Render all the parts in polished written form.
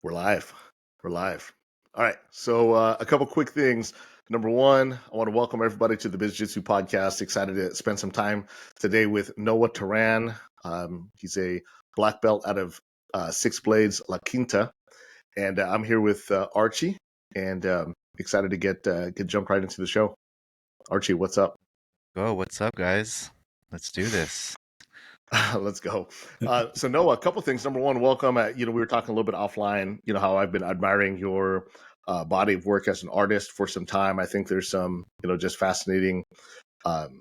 We're live. We're live. All right. So, a couple quick things. Number one, I want to welcome everybody to the Biz Jitsu podcast. Excited to spend some time today with Noah Teran. He's a black belt out of Six Blades La Quinta, and I'm here with Archie, and excited to get jump right into the show. Archie, what's up? Oh, what's up, guys? Let's do this. Let's go. So Noah, a couple things. Number one, welcome. We were talking a little bit offline. You know how I've been admiring your body of work as an artist for some time. I think there's some, just fascinating um,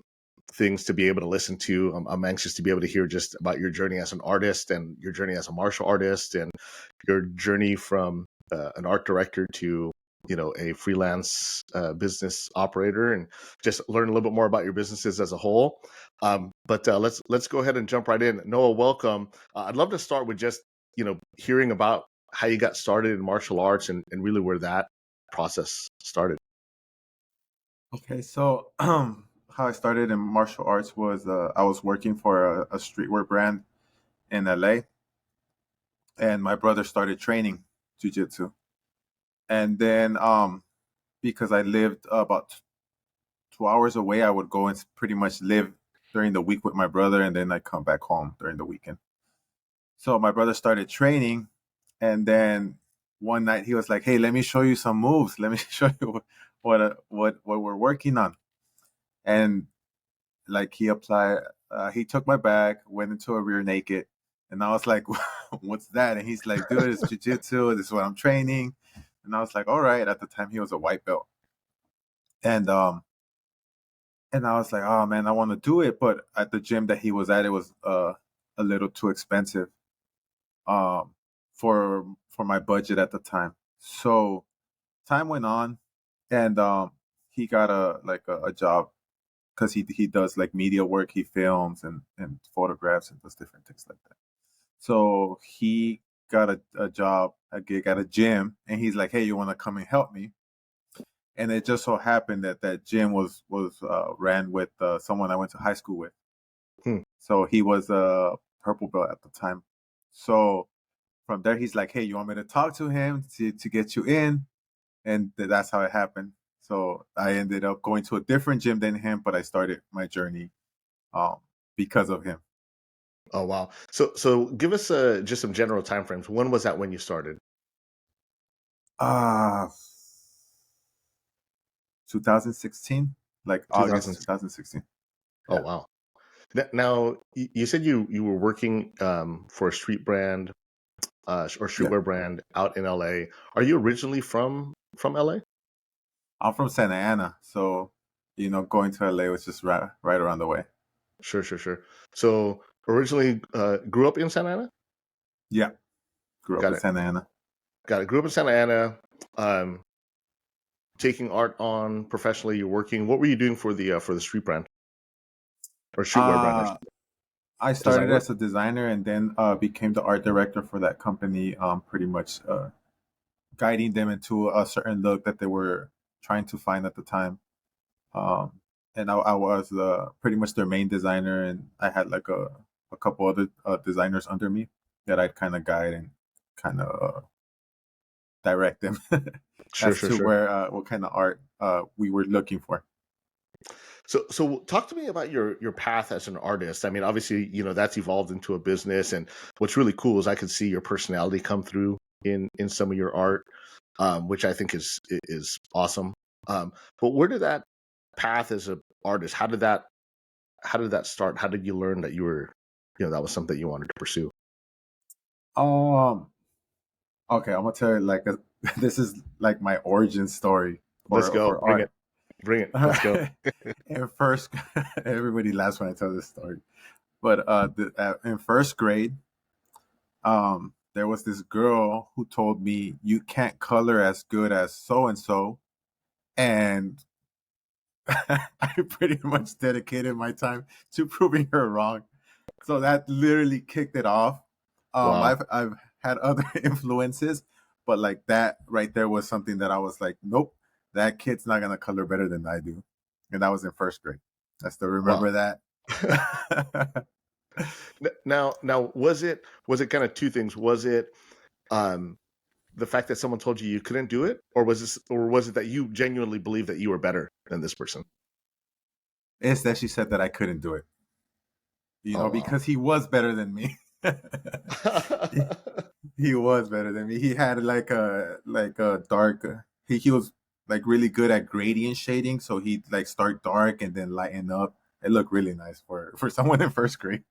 things to be able to listen to. I'm anxious to be able to hear just about your journey as an artist and your journey as a martial artist and your journey from an art director to a freelance business operator, and just learn a little bit more about your businesses as a whole. But let's go ahead and jump right in. Noah, welcome. I'd love to start with just hearing about how you got started in martial arts, and really where that process started. Okay, so how I started in martial arts was I was working for a streetwear brand in LA, and my brother started training jujitsu. And then because I lived about 2 hours away, I would go and pretty much live during the week with my brother, and then I come back home during the weekend. So my brother started training, and then one night he was like, "Hey, let me show you some moves. Let me show you what we're working on." And like he took my bag, went into a rear naked, and I was like, "What's that?" And he's like, "Dude, it's jujitsu. This is what I'm training." And I was like, "All right." At the time, he was a white belt, and I was like, "Oh man, I want to do it," but at the gym that he was at, it was a little too expensive um for my budget at the time. So time went on, and he got a job because he does like media work. He films and photographs and does different things like that. So he got a job, a gig at a gym, and he's like, "Hey, you want to come and help me?" And it just so happened that that gym was ran with someone I went to high school with. Hmm. So he was a purple belt at the time. So from there, he's like, "Hey, you want me to talk to him to get you in?" And that's how it happened. So I ended up going to a different gym than him, but I started my journey um, because of him. Oh wow. So give us just some general timeframes. When was that when you started? Uh 2016, like August 2000. 2016. Oh Yeah. wow. Now you said you were working for a street brand or Yeah. streetwear brand out in LA. Are you originally from LA? I'm from Santa Ana, so going to LA was just right around the way. Sure, sure, sure. So originally grew up in Santa Ana? Yeah. Grew up Got in it. Santa Ana. Got it. Grew up in Santa Ana, um, taking art on professionally. You're working. What were you doing for the street brand or streetwear brand? I Uh should say. I Design started work. as a designer and then became the art director for that company, pretty much guiding them into a certain look that they were trying to find at the time. Um, and I was pretty much their main designer, and I had like a couple other designers under me that I'd kind of guide and kind of direct them Sure, as sure, to sure. where what kind of art we were looking for. So talk to me about your path as an artist. I mean, obviously, that's evolved into a business, and what's really cool is I could see your personality come through in some of your art, which I think is awesome. But where did that path as an artist? How did that start? How did you learn that that was something you wanted to pursue? Um, okay, I'm gonna tell you like this is like my origin story Let's go. for Bring it. art. Bring it. Let's go. In first, everybody laughs when I tell this story. But in first grade, there was this girl who told me you can't color as good as so and so, and I pretty much dedicated my time to proving her wrong. So that literally kicked it off. Wow. I've had other influences, but like that right there was something that I was like, nope, that kid's not gonna color better than I do, and that was in first grade. I still Wow. remember that. Now was it kind of two things? Was it um the fact that someone told you couldn't do it, or was it that you genuinely believed that you were better than this person? It's that she said that I couldn't do it, Oh wow. because he was better than me. he, he was better than me. He had like a dark. He was like really good at gradient shading, so he'd like start dark and then lighten up. It looked really nice for someone in first grade.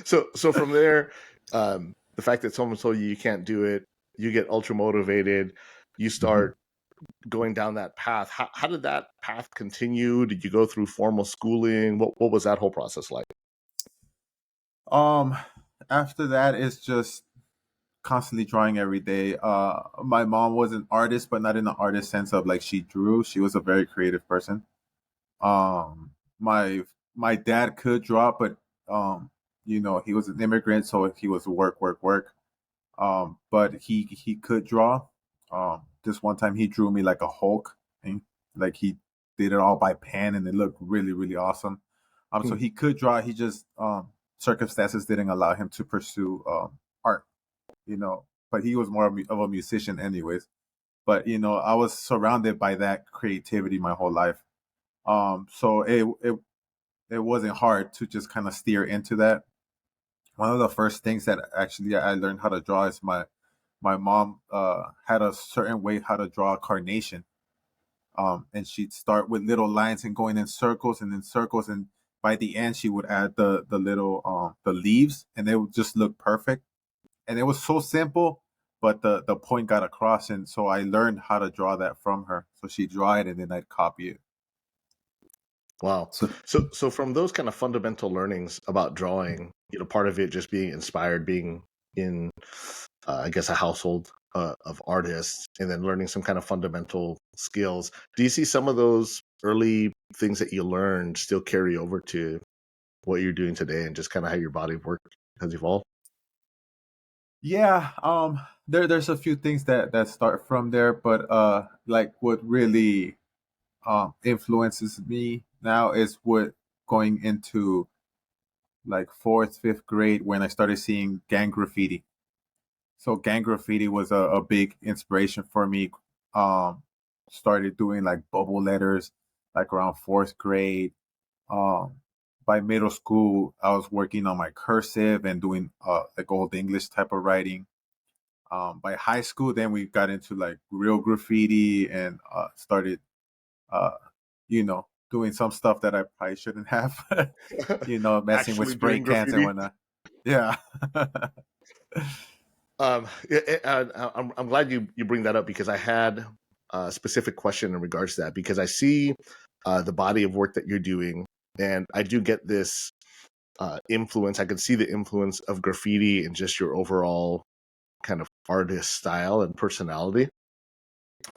So from there, the fact that someone told you can't do it, you get ultra motivated, you Mhm. start going down that path. How did that path continue? Did you go through formal schooling? What was that whole process like? Um, After that, it's just constantly drawing every day. My mom was an artist, but not in the artist sense of like she drew. She was a very creative person. My dad could draw, but he was an immigrant, so he was work, work, work. But he could draw. This one time he drew me like a Hulk, and like he did it all by pen, and it looked really, really awesome. So Hmm. he could draw. He just circumstances didn't allow him to pursue art, But he was more of a musician, anyways. But I was surrounded by that creativity my whole life. So it wasn't hard to just kind of steer into that. One of the first things that actually I learned how to draw is my mom had a certain way how to draw a carnation. And she'd start with little lines and going in circles and in circles, and by the end she would add the little the leaves, and they would just look perfect. And it was so simple, but the point got across, and so I learned how to draw that from her. So she'd draw it, and then I'd copy it. Wow. So So from those kind of fundamental learnings about drawing, part of it just being inspired, being in, I guess, a household of artists, and then learning some kind of fundamental skills. Do you see some of those early things that you learned still carry over to what you're doing today, and just kind of how your body of work has evolved? yeah, there's a few things that start from there, but like what really influences me now is what going into like fourth, fifth grade when I started seeing gang graffiti. So gang graffiti was a big inspiration for me. Um, Started doing like bubble letters like around fourth grade. Um, by middle school, I was working on my cursive and doing like old English type of writing. By high school, then we got into like real graffiti and started, uh, doing some stuff that I probably shouldn't have. Messing with Actually spray doing cans and graffiti. whatnot. Yeah. I'm glad you bring that up, because I had a specific question in regards to that, because I see the body of work that you're doing, and I do get this influence. I can see the influence of graffiti and just your overall kind of artist style and personality.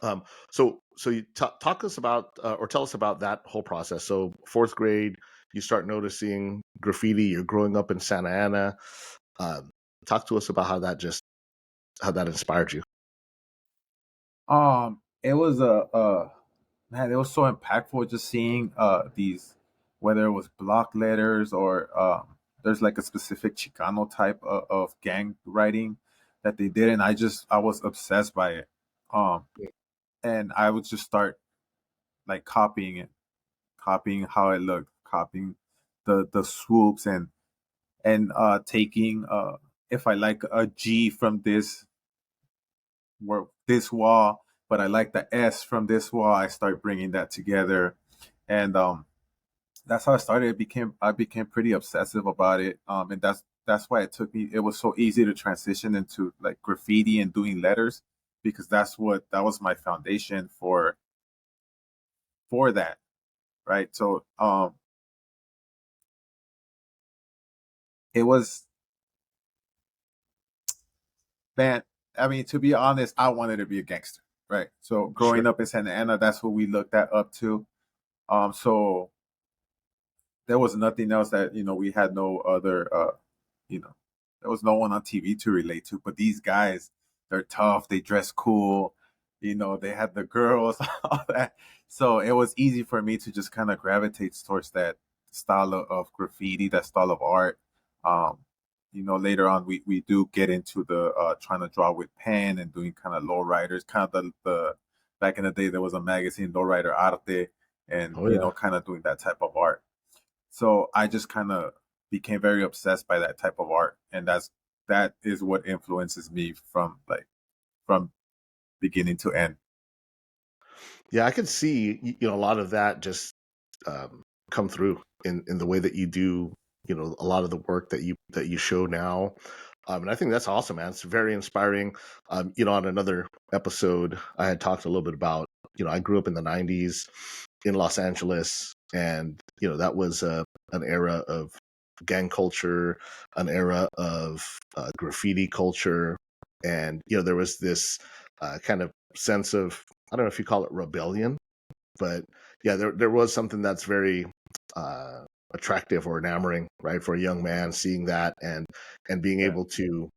Um, so you talk us about, or tell us about that whole process. So fourth grade, you start noticing graffiti. You're growing up in Santa Ana. Um, Talk to us about how that inspired you. It was a man, it was so impactful just seeing these, whether it was block letters or there's like a specific Chicano type of gang writing that they did, and I was obsessed by it. Um, and I would just start like copying it, copying how it looked, copying the swoops and taking if I like a G from this wall, but I like the S from this wall, I start bringing that together, and that's how I started. I became pretty obsessive about it, and that's why it took me. It was so easy to transition into like graffiti and doing letters because that was my foundation for that, right? So it was man. I mean, to be honest, I wanted to be a gangster, right? So growing Sure. up in Santa Ana, that's what we looked at up to. So there was nothing else that we had no other you know there was no one on TV to relate to, but these guys, they're tough, they dress cool, they had the girls, all that. So it was easy for me to just kind of gravitate towards that style of graffiti, that style of art. um later on we do get into the trying to draw with pen and doing kind of lowriders, kind of the back in the day there was a magazine, Lowrider Arte, and Oh yeah. kind of doing that type of art. So I just kind of became very obsessed by that type of art, and that is what influences me from beginning to end. Yeah, I could see a lot of that just come through in the way that you do a lot of the work that you show now. And I think that's awesome, man. It's very inspiring. On another episode, I had talked a little bit about I grew up in the '90s in Los Angeles, and that was an era of gang culture, an era of graffiti culture, and there was this kind of sense of, I don't know if you call it rebellion, but yeah, there was something that's very uh, attractive or enamoring, right, for a young man seeing that and being Yeah. able to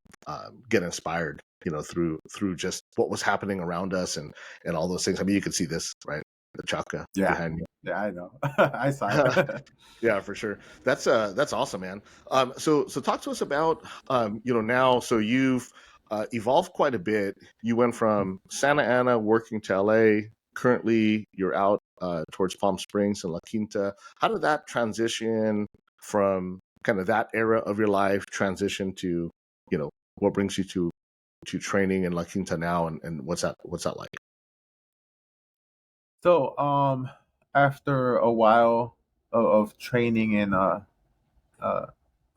get inspired, through just what was happening around us and all those things. I mean, you could see this, right, the chaka Yeah. behind me. Yeah, I know. I saw it. Yeah, for sure. That's awesome, man. So talk to us about now. So you've evolved quite a bit. You went from Santa Ana working to LA. Currently, you're out towards Palm Springs and La Quinta. How did that transition from kind of that era of your life transition to what brings you to training in La Quinta now, and what's that like? So, after a while of training in uh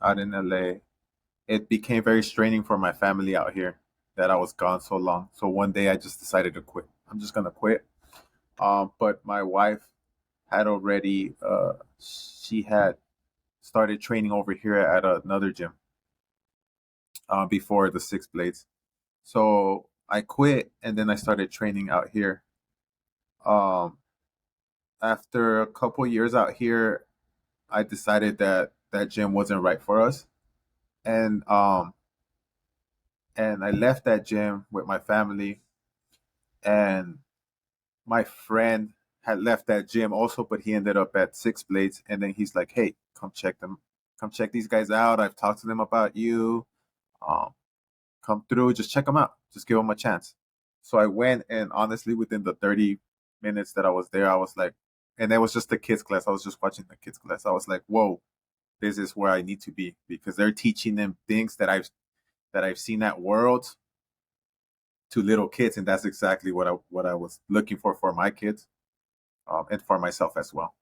out in LA, it became very straining for my family out here that I was gone so long. So one day I just decided to quit. I'm just gonna quit. But my wife had already she had started training over here at another gym before the Six Blades. So I quit and then I started training out here. Um, After a couple years out here, I decided that that gym wasn't right for us, and I left that gym with my family, and my friend had left that gym also, but he ended up at Six Blades, and then he's like, "Hey, come check these guys out. I've talked to them about you. Um, come through, just check them out, just give them a chance." So I went, and honestly, within the 30 minutes that I was there, I was like, and it was just the kids class. I was just watching the kids class. I was like, "Whoa, this is where I need to be," because they're teaching them things that I've seen at Worlds to little kids, and that's exactly what I was looking for my kids, and for myself as well.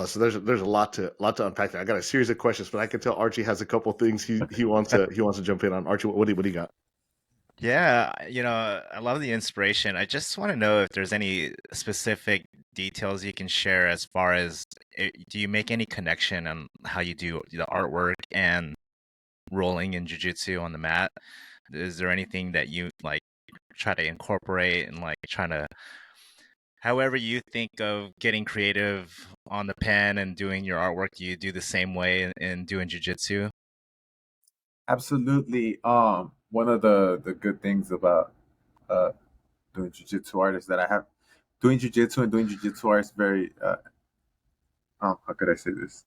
So there's a lot to unpack there. I got a series of questions, but I can tell Archie has a couple things he wants to jump in on. Archie, what do you got? Yeah, I love the inspiration. I just want to know if there's any specific details you can share as far as do you make any connection on how you do the artwork and rolling in jiu-jitsu on the mat? Is there anything that you like try to incorporate and like trying to however you think of getting creative on the pen and doing your artwork, do you do the same way in doing jiu-jitsu? Absolutely. One of the good things about uh, doing jujitsu art is that I have doing jujitsu and doing jujitsu art is very how could I say this?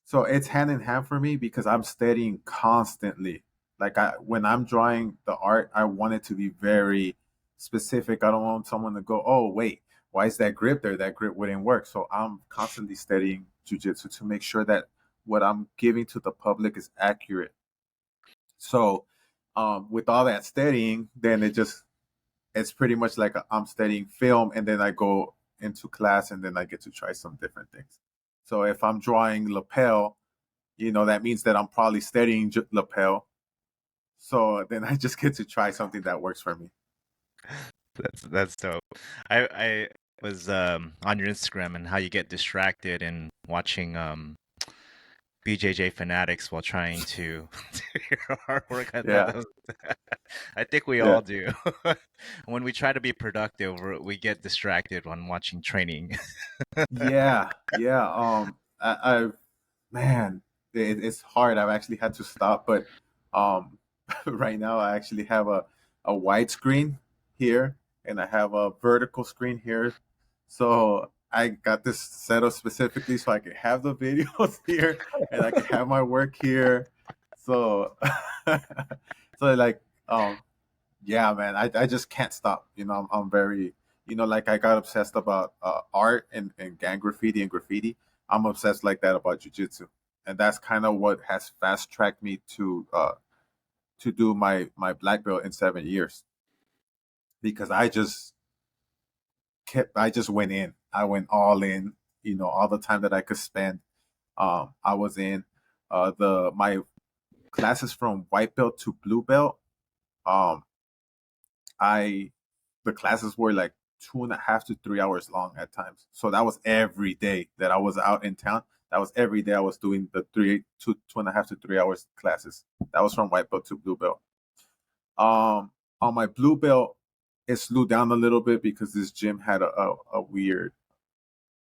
So it's hand in hand for me because I'm studying constantly. Like when I'm drawing the art, I want it to be very specific. I don't want someone to go, "Oh, wait, why is that grip there? That grip wouldn't work." So I'm constantly studying jujitsu to make sure that what I'm giving to the public is accurate. So, with all that studying, then it's pretty much like I'm studying film, and then I go into class, and then I get to try some different things. So if I'm drawing lapel, that means that I'm probably studying lapel. So then I just get to try something that works for me. That's dope. I was on your Instagram and how you get distracted and watching BJJ fanatics while trying to do your artwork. I thought Yeah, that was I think we yeah, all do. When we try to be productive, we get distracted when watching training. yeah. I man, it's hard. I've actually had to stop, but um, right now I actually have a wide screen here, and I have a vertical screen here. So I got this set up specifically so I could have the videos here and I could have my work here. So, so like, yeah, man, I just can't stop. I'm very, like I got obsessed about art and gang graffiti and graffiti. I'm obsessed like that about jujitsu, and that's kind of what has fast tracked me to do my black belt in 7 years, because I just went in. I went all in. All the time that I could spend, I was in. The my classes from white belt to blue belt. Um, I the classes were like 2.5 to 3 hours long at times. So that was every day that I was out in town. That was every day I was doing the 2.5 to 3 hours classes. That was from white belt to blue belt. On my blue belt, it slowed down a little bit because this gym had a weird.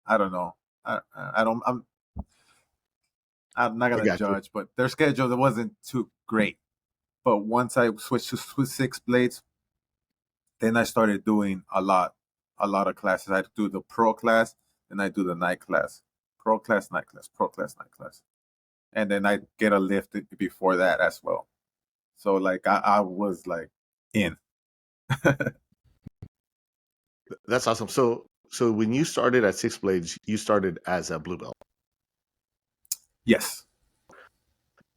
I don't know. I don't. I'm not I gonna got you. judge, but their schedule wasn't too great. But once I switched to six blades, then I started doing a lot of classes. I do the pro class, and I do the night class, pro class, night class, pro class, night class, and then I get a lift before that as well. So like I was like in. That's awesome. So when you started at Six Blades, you started as a blue belt. Yes.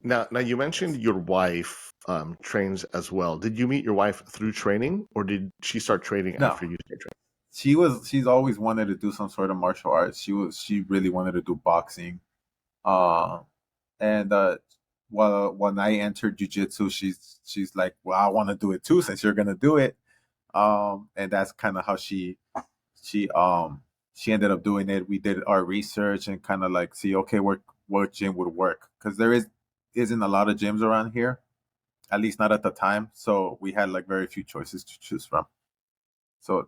Now you mentioned your wife trains as well. Did you meet your wife through training, or did she start training No. after you started training? She's always wanted to do some sort of martial arts. She really wanted to do boxing. Uh and when I entered jujitsu, she's like, well, I want to do it too since you're gonna do it. And that's kind of how she she ended up doing it. We did our research and kind of like see, okay, what gym would work, because isn't a lot of gyms around here, at least not at the time. So we had like very few choices to choose from. So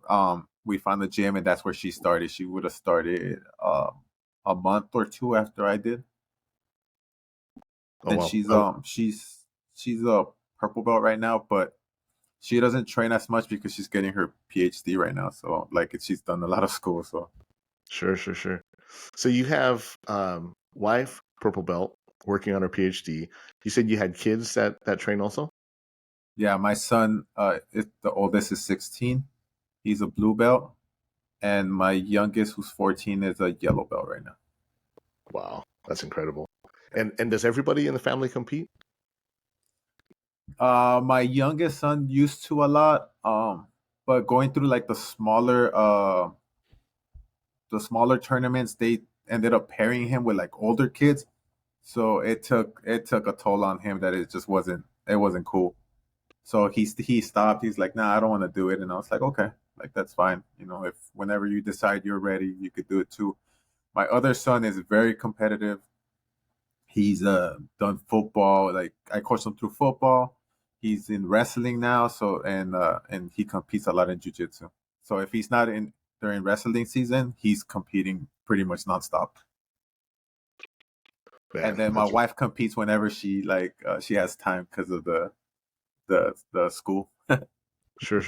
we found the gym, and that's where she started. She would have started a month or two after I did, Oh and wow. she's a purple belt right now, but she doesn't train as much because she's getting her PhD right now. So like she's done a lot of school. So Sure. So you have wife, purple belt, working on her PhD. You said you had kids that train also? yeah, my son, the oldest is 16. He's a blue belt, and my youngest, who's 14, is a yellow belt right now. Wow, that's incredible. And does everybody in the family compete? My youngest son used to a lot, but going through like the smaller tournaments, they ended up pairing him with like older kids. So it took a toll on him that it wasn't cool. So he stopped. He's like, nah, I don't want to do it. And I was like, okay, like that's fine. If whenever you decide you're ready, you could do it too. My other son is very competitive. He's done football. Like I coached him through football. He's in wrestling now. So and he competes a lot in jujitsu. So if he's not in during wrestling season, he's competing pretty much nonstop. And Man, then my that's wife competes whenever she has time because of the school. sure.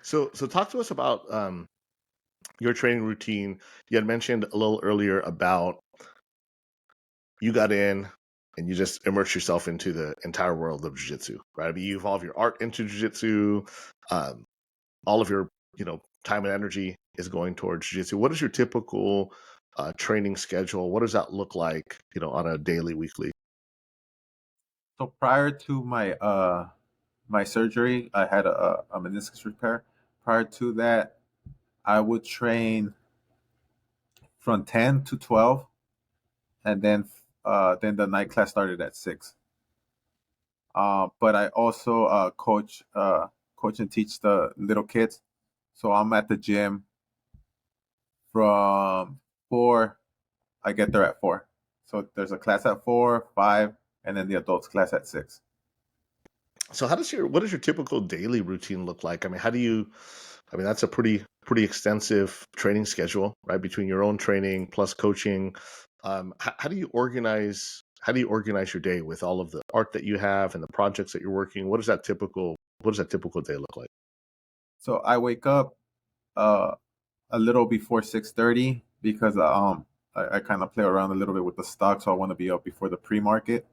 So talk to us about your training routine. You had mentioned a little earlier about you got in and you just immerse yourself into the entire world of jiu-jitsu, right? I mean, you evolve your art into jiu-jitsu. Um, all of your, time and energy is going towards jiu-jitsu. What is your typical training schedule? What does that look like, on a daily, weekly? So prior to my surgery, I had a meniscus repair. Prior to that, I would train from 10 to 12, and then the night class started at 6. But I also coach and teach the little kids. So I'm at the gym from 4. I get there at 4. So there's a class at 4, 5, and then the adults class at 6. So what does your typical daily routine look like? I mean, that's a pretty extensive training schedule, right? Between your own training plus coaching. How do you organize your day with all of the art that you have and the projects that you're working? What does that typical day look like? So I wake up. Uh, a little before 6:30 because I kind of play around a little bit with the stock, so I want to be up before the pre-market.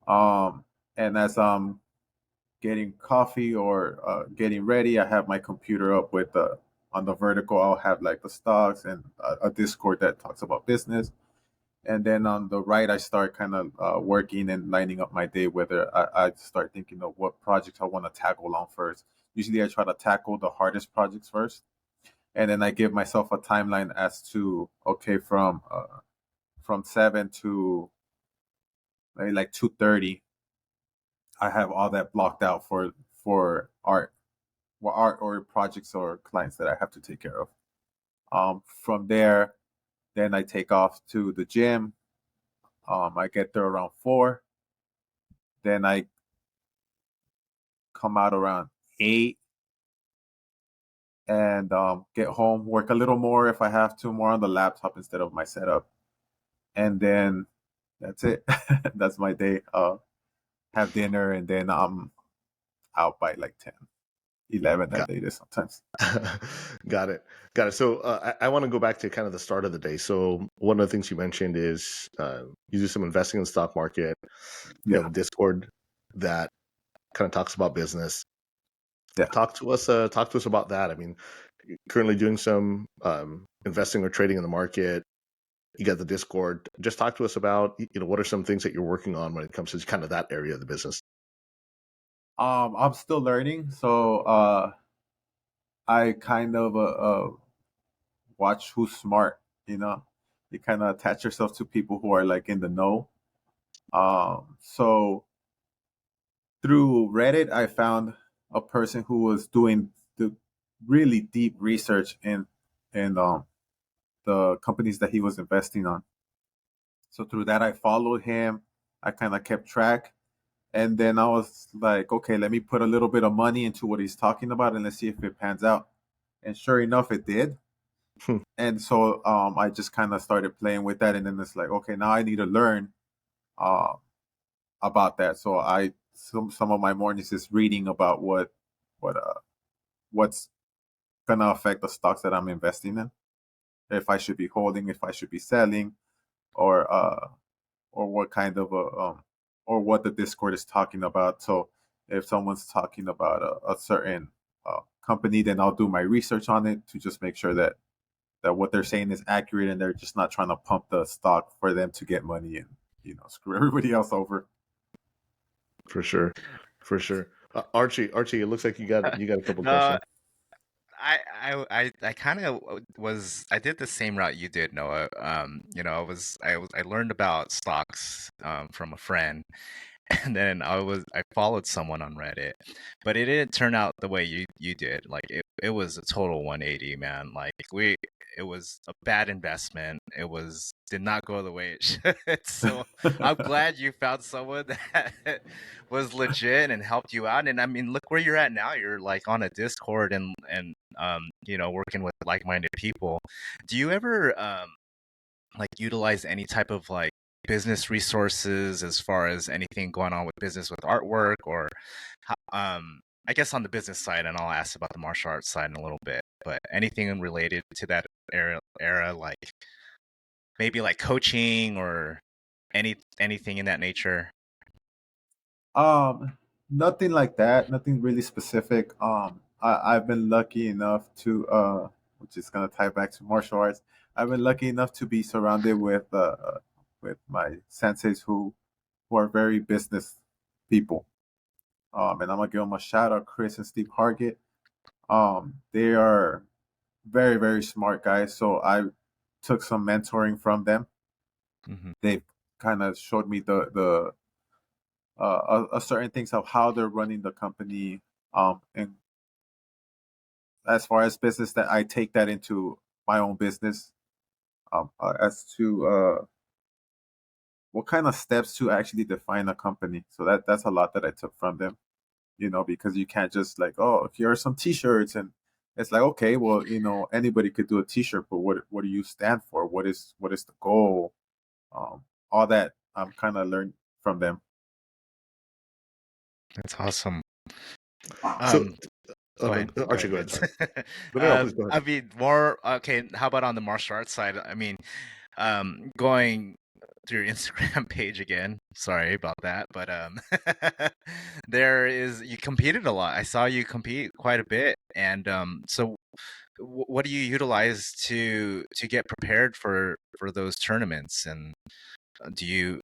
Um, and as I'm getting coffee or getting ready, I have my computer up with the on the vertical. I'll have like the stocks and a Discord that talks about business. And then on the right, I start kind of working and lining up my day. Whether I start thinking of what projects I want to tackle on first. Usually, I try to tackle the hardest projects first, and then I give myself a timeline as to okay from 7 to maybe like 2:30. I have all that blocked out for art, well, art or projects or clients that I have to take care of. From there, then I take off to the gym. I get there around 4. Then I come out around 8 and get home, work a little more if I have to, more on the laptop instead of my setup. And then that's it. That's my day. Have dinner and then I'm out by like 10, 11 at latest sometimes. Got it. Got it. So I want to go back to kind of the start of the day. So one of the things you mentioned is you do some investing in the stock market. You have Yeah. a Discord that kind of talks about business. Yeah. Talk to us about that. I mean, you're currently doing some investing or trading in the market. You got the Discord. Just talk to us about, what are some things that you're working on when it comes to kind of that area of the business. I'm still learning, so I kind of watch who's smart. You know, you kind of attach yourself to people who are like in the know. So through Reddit, I found a person who was doing the really deep research in the companies that he was investing on. So through that, I followed him. I kind of kept track, and then I was like, okay, let me put a little bit of money into what he's talking about, and let's see if it pans out. And sure enough, it did. Hmm. And so I just kind of started playing with that, and then it's like, okay, now I need to learn uh, about that. So some of my mornings is reading about what what's gonna affect the stocks that I'm investing in. If I should be holding, if I should be selling, or what kind of or what the Discord is talking about. So if someone's talking about a certain company, then I'll do my research on it to just make sure that what they're saying is accurate and they're just not trying to pump the stock for them to get money and screw everybody else over. For sure. For sure. Archie, it looks like you got a couple No, questions. I kind of I did the same route you did, Noah. I learned about stocks from a friend, and then I followed someone on Reddit, but it didn't turn out the way you did. Like it was a total 180, man. Like it was a bad investment. It did not go the way it should. So I'm glad you found someone that was legit and helped you out. And I mean, look where you're at now. You're like on a Discord and working with like-minded people. Do you ever like utilize any type of like business resources as far as anything going on with business with artwork or I guess on the business side, and I'll ask about the martial arts side in a little bit, but anything related to that era like maybe like coaching or anything in that nature? Um, Nothing like that. Nothing really specific. I've been lucky enough to, which is gonna tie back to martial arts. I've been lucky enough to be surrounded with my senseis who are very business people. And I'm gonna give them a shout out, Chris and Steve Hargett. They are very very smart guys. So I took some mentoring from them. Hmm. They've kind of showed me the a certain things of how they're running the company. And as far as business, that I take that into my own business. As to what kind of steps to actually define a company. So that's a lot that I took from them. Because you can't just like, oh, here are some T-shirts, and it's like, okay, well, anybody could do a T-shirt, but what do you stand for? What is the goal? All that I'm kind of learned from them. That's awesome. So Um, Oh, Go no, ahead. Go Archie, ahead, go ahead. Sorry. Vince. No, please go ahead. I mean, more okay. How about on the martial arts side? I mean, going through your Instagram page again. Sorry about that, but there is you competed a lot. I saw you compete quite a bit, and so what do you utilize to get prepared for those tournaments? And do you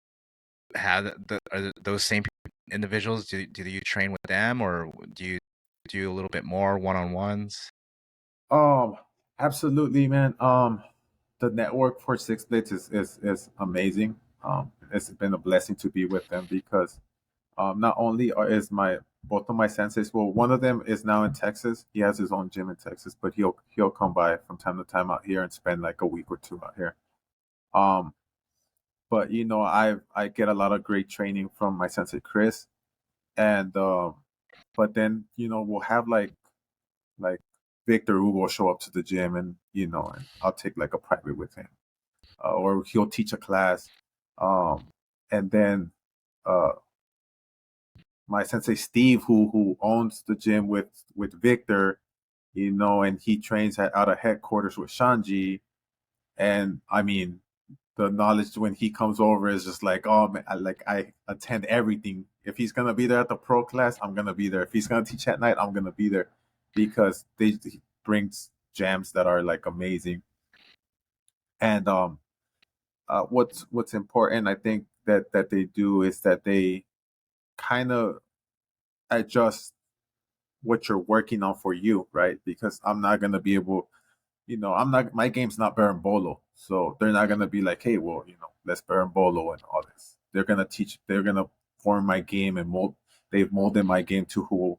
have those same individuals? Do you train with them, or do you do a little bit more one-on-ones? Um, Absolutely, man. The network for Six Blitz is amazing. It's been a blessing to be with them because not only is my both of my senseis, well, one of them is now in Texas. He has his own gym in Texas, but he'll come by from time to time out here and spend like a week or two out here. Um, but I get a lot of great training from my sensei Chris, and but then we'll have like Victor who will show up to the gym, and and I'll take like a private with him, or he'll teach a class, and then uh, my sensei Steve, who owns the gym with Victor, and he trains out of headquarters with Shanji, and I mean the knowledge when he comes over is just like, oh man, I attend everything. If he's gonna be there at the pro class, I'm gonna be there. If he's gonna teach at night, I'm gonna be there because he brings jams that are like amazing. And what's important, I think that they do is that they kind of adjust what you're working on for you, right? Because I'm not gonna be able, I'm not my game's not Bolo, so they're not gonna be like, hey, well, let's Bolo and all this. They're gonna form my game and they've molded my game to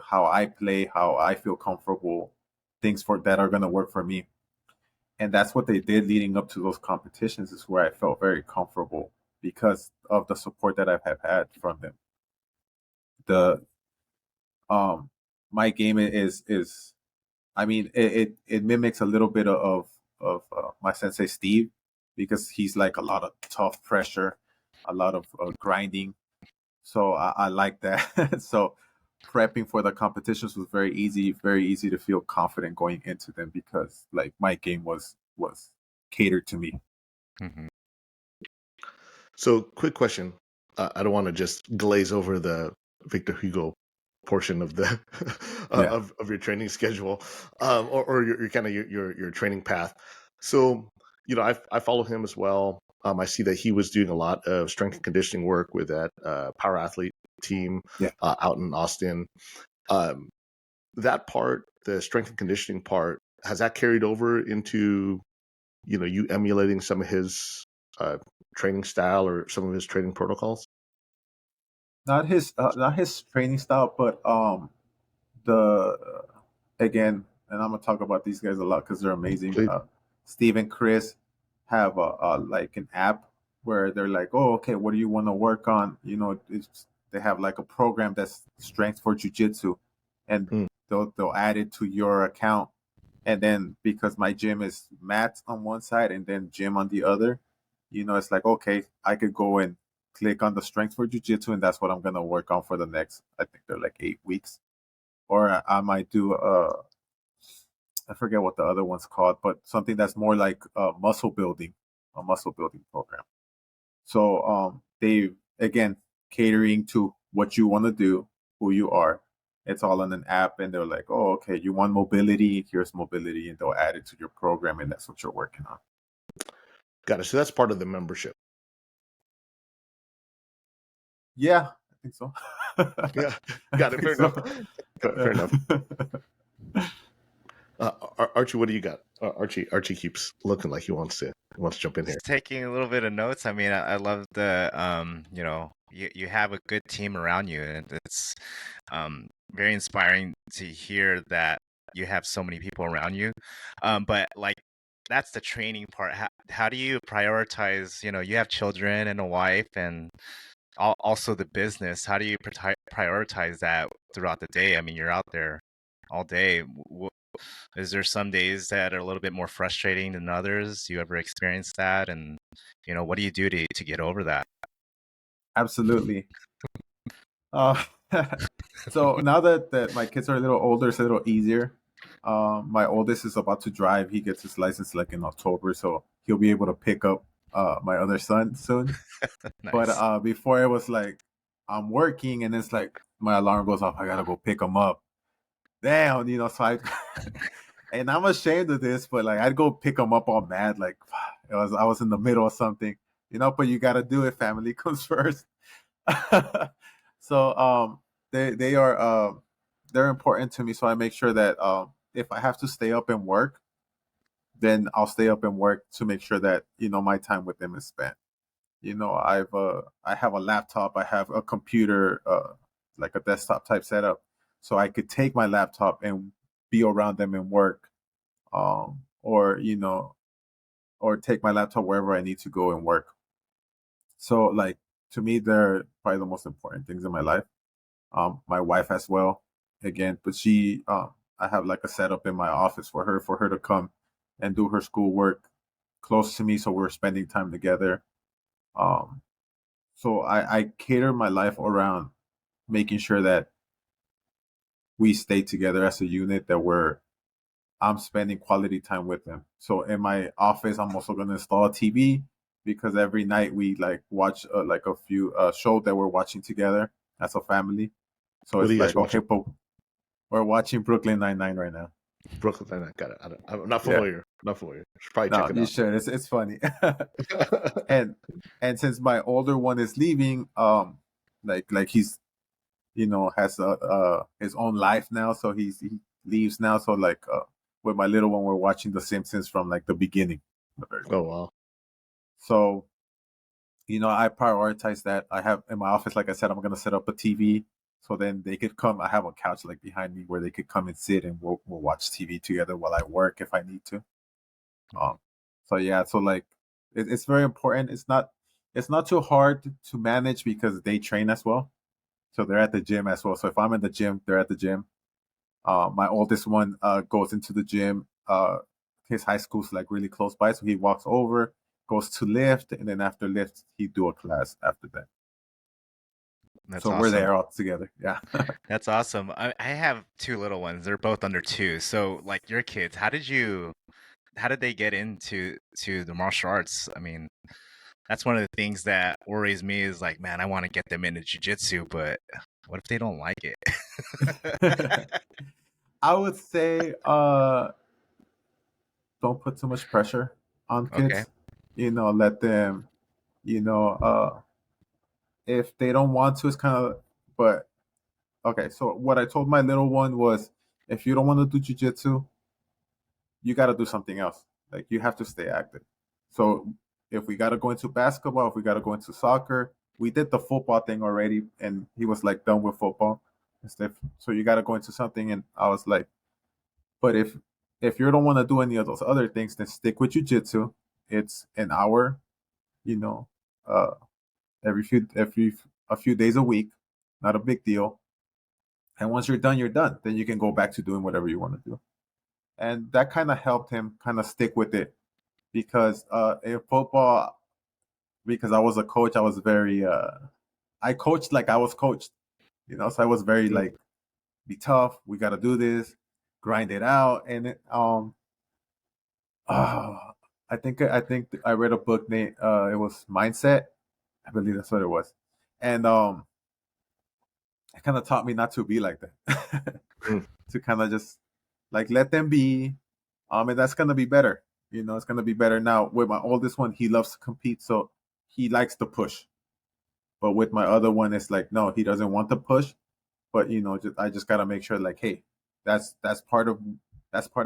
how I play, how I feel comfortable, things for that are gonna work for me. And that's what they did leading up to those competitions is where I felt very comfortable because of the support that I have had from them. The My game is I mean it mimics a little bit of my sensei Steve because he's like a lot of tough pressure, a lot of grinding. So I like that. So prepping for the competitions was very easy to feel confident going into them because like my game was catered to me. Hmm. So, quick question. I don't want to just glaze over the Victor Hugo portion of the Yeah. of your training schedule, or your kind of your training path. So, I follow him as well. I see that he was doing a lot of strength and conditioning work with that power athlete team Yeah. out in Austin. Um, that part, the strength and conditioning part, has that carried over into you emulating some of his uh, training style or some of his training protocols? Not his training style, but the again, and I'm gonna talk about these guys a lot because they're amazing. Please. Steve and Chris have a like an app where they're like, oh, okay, what do you want to work on? They have like a program that's strength for jujitsu, and Hmm. they'll add it to your account, and then because my gym is mat on one side and then gym on the other, it's like okay, I could go and click on the strength for jujitsu, and that's what I'm gonna work on for the next. I think they're like 8 weeks, or I might do I forget what the other one's called, but something that's more like muscle building, a muscle building program. So they again catering to what you want to do, who you are. It's all on an app, and they're like, "Oh, okay, you want mobility? Here's mobility," and they'll add it to your program, and that's what you're working on. Got it. So that's part of the membership. Yeah, I think so. Yeah, I got it. think Fair so. enough. Fair enough. Archie, what do you got? Archie keeps looking like he wants to jump in here. Just taking a little bit of notes. I mean, I love the you have a good team around you, and it's very inspiring to hear that you have so many people around you. But like that's the training part. How do you prioritize? You have children and a wife, and also the business. How do you prioritize that throughout the day? I mean, you're out there all day. Is there some days that are a little bit more frustrating than others? Do you ever experience that? And what do you do to get over that? Absolutely. Uh, So now that my kids are a little older, it's a little easier. My oldest is about to drive. He gets his license like in October, so he'll be able to pick up my other son soon. But Nice. before it was like I'm working, and it's like my alarm goes off. I gotta go pick him up. Damn, so I and I'm ashamed of this, but like I'd go pick him up all mad, like I was in the middle of something, But you gotta do it. Family comes first. So they are they're important to me. So I make sure that if I have to stay up and work, then I'll stay up and work to make sure that my time with them is spent. I have a laptop, I have a computer, like a desktop type setup, so I could take my laptop and be around them and work, or or take my laptop wherever I need to go and work. So like to me, they're probably the most important things in my life. My wife as well, again, but I have like a setup in my office for her to come and do her schoolwork close to me, so we're spending time together. Um, so I cater my life around making sure that we stay together as a unit, that I'm spending quality time with them. So in my office, I'm also going to install a TV because every night we like watch like a few show that we're watching together as a family. So What are it's you guys like, okay, watching? but we're watching Brooklyn Nine-Nine right now. Brooklyn Nine-Nine. Got it. I'm not Yeah. familiar. Not familiar. Should probably No, check it you out. should. It's funny. and and since my older one is leaving, like he's has his own life now, so he leaves now. So like with my little one, we're watching The Simpsons from like the beginning. Oh wow. So I prioritize that. I have in my office, like I said, I'm gonna set up a TV so then they could come. I have a couch like behind me where they could come and sit, and we'll watch TV together while I work if I need to. Um, so yeah, so like it's very important. It's not too hard to manage because they train as well. So they're at the gym as well. So if I'm in the gym, they're at the gym. My oldest one goes into the gym. His high school's like really close by, so he walks over, goes to lift, and then after lift, he do a class after that. That's So we're awesome. there all together. Yeah. That's awesome. I have two little ones. They're both under two. So like your kids, how did they get into the martial arts? I mean, that's one of the things that worries me is like, man, I want to get them into jujitsu, but what if they don't like it? I would say don't put too much pressure on Okay. kids. Let them. You know, if they don't want to, it's kind of. But okay, so what I told my little one was, if you don't want to do jujitsu, you got to do something else. Like you have to stay active. So if we got to go into basketball, if we got to go into soccer, we did the football thing already, and he was like done with football and stuff. So you got to go into something, and I was like, but if you don't want to do any of those other things, then stick with jujitsu. It's an hour, you know, uh, every a few days a week, not a big deal. And once you're done, you're done. Then you can go back to doing whatever you want to do. And that kind of helped him kind of stick with it because in football, because I was a coach, I was very I coached like I was coached, so I was very Mm. like, be tough, we got to do this, grind it out. And uh, I think I read a book named it was Mindset, I believe that's what it was. And it kind of taught me not to be like that. Mm. To kind of just like let them be, and that's gonna be better. It's gonna be better. Now with my oldest one, he loves to compete, so he likes to push. But with my other one, it's like no, he doesn't want to push. But I just gotta make sure, like, hey, that's part of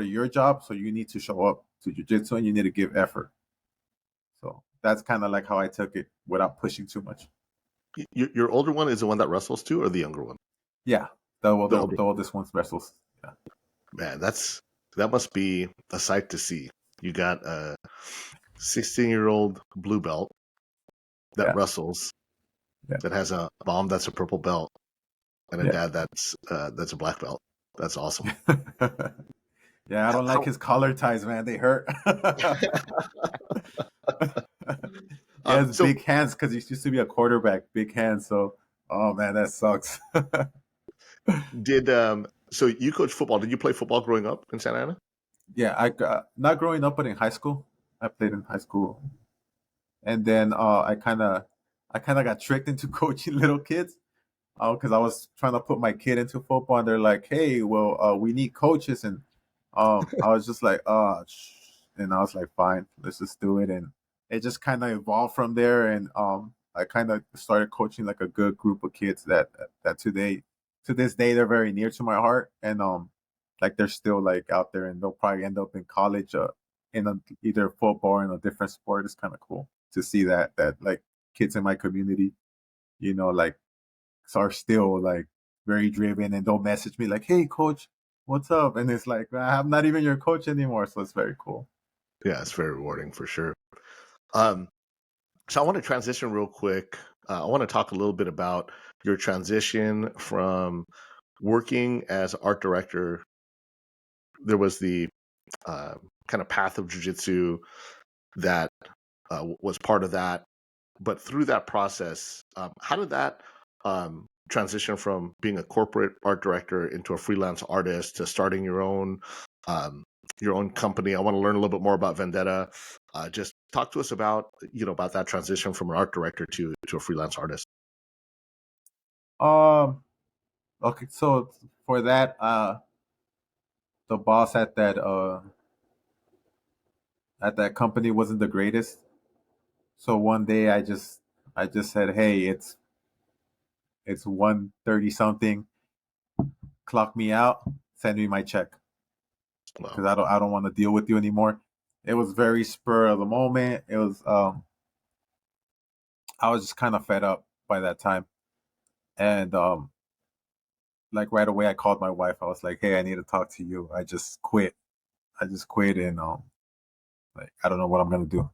your job. So you need to show up to jujitsu and you need to give effort. So that's kind of like how I took it without pushing too much. Your older one is the one that wrestles too, or the younger one? Yeah, the The older. the oldest one's wrestles. Yeah, Man, that must be a sight to see. You got a 16-year-old blue belt that yeah, wrestles, yeah. that has a mom that's a purple belt, and a Yeah. dad that's a black belt. That's awesome. Yeah, I don't like How, his collar ties, man. They hurt. He has so big hands because he used to be a quarterback. Big hands, so oh man, that sucks. Did so you coach football? Did you play football growing up in Santa Ana? Yeah, I got not growing up, but in high school, I played in high school, and then I kind of got tricked into coaching little kids because I was trying to put my kid into football, and they're like, "Hey, well, we need coaches," and I was just like, and I was like, "Fine, let's just do it," and it just kind of evolved from there, and I kind of started coaching like a good group of kids that today, to this day, they're very near to my heart, and like they're still like out there, and they'll probably end up in college, in either football or in a different sport. It's kind of cool to see that like kids in my community, like are still like very driven and they'll message me like, "Hey, coach, what's up?" And it's like, I'm not even your coach anymore, so it's very cool. Yeah, it's very rewarding for sure. Um, so I want to transition real quick. I want to talk a little bit about your transition from working as art director. There was the kind of path of jujitsu that was part of that. But through that process, how did that transition from being a corporate art director into a freelance artist to starting um, your own company? I want to learn a little bit more about Vendetta. Just talk to us about about that transition from an art director to a freelance artist. Um. Okay. So for that, the boss at that company wasn't the greatest. So one day I just said, "Hey, it's 1:30 something. Clock me out. Send me my check Well, because I don't want to deal with you anymore." It was very spur of the moment. It was I was just kind of fed up by that time, and like right away I called my wife. I was like, "Hey, I need to talk to you. I just quit. I just quit, and like I don't know what I'm gonna do."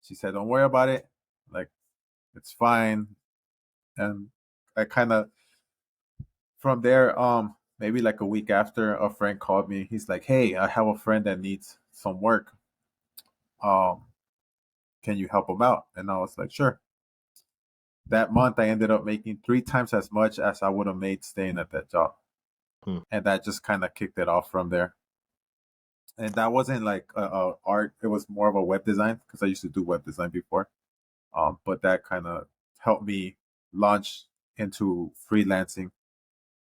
She said, "Don't worry about it. Like it's fine." And I kind of from there, maybe like a week after, a friend called me. He's like, "Hey, I have a friend that needs some work. Um, can you help him out?" And I was like, "Sure." That month, I ended up making 3 times as much as I would have made staying at that job, hmm, and that just kind of kicked it off from there. And that wasn't like art; it was more of a web design because I used to do web design before. But that kind of helped me launch into freelancing.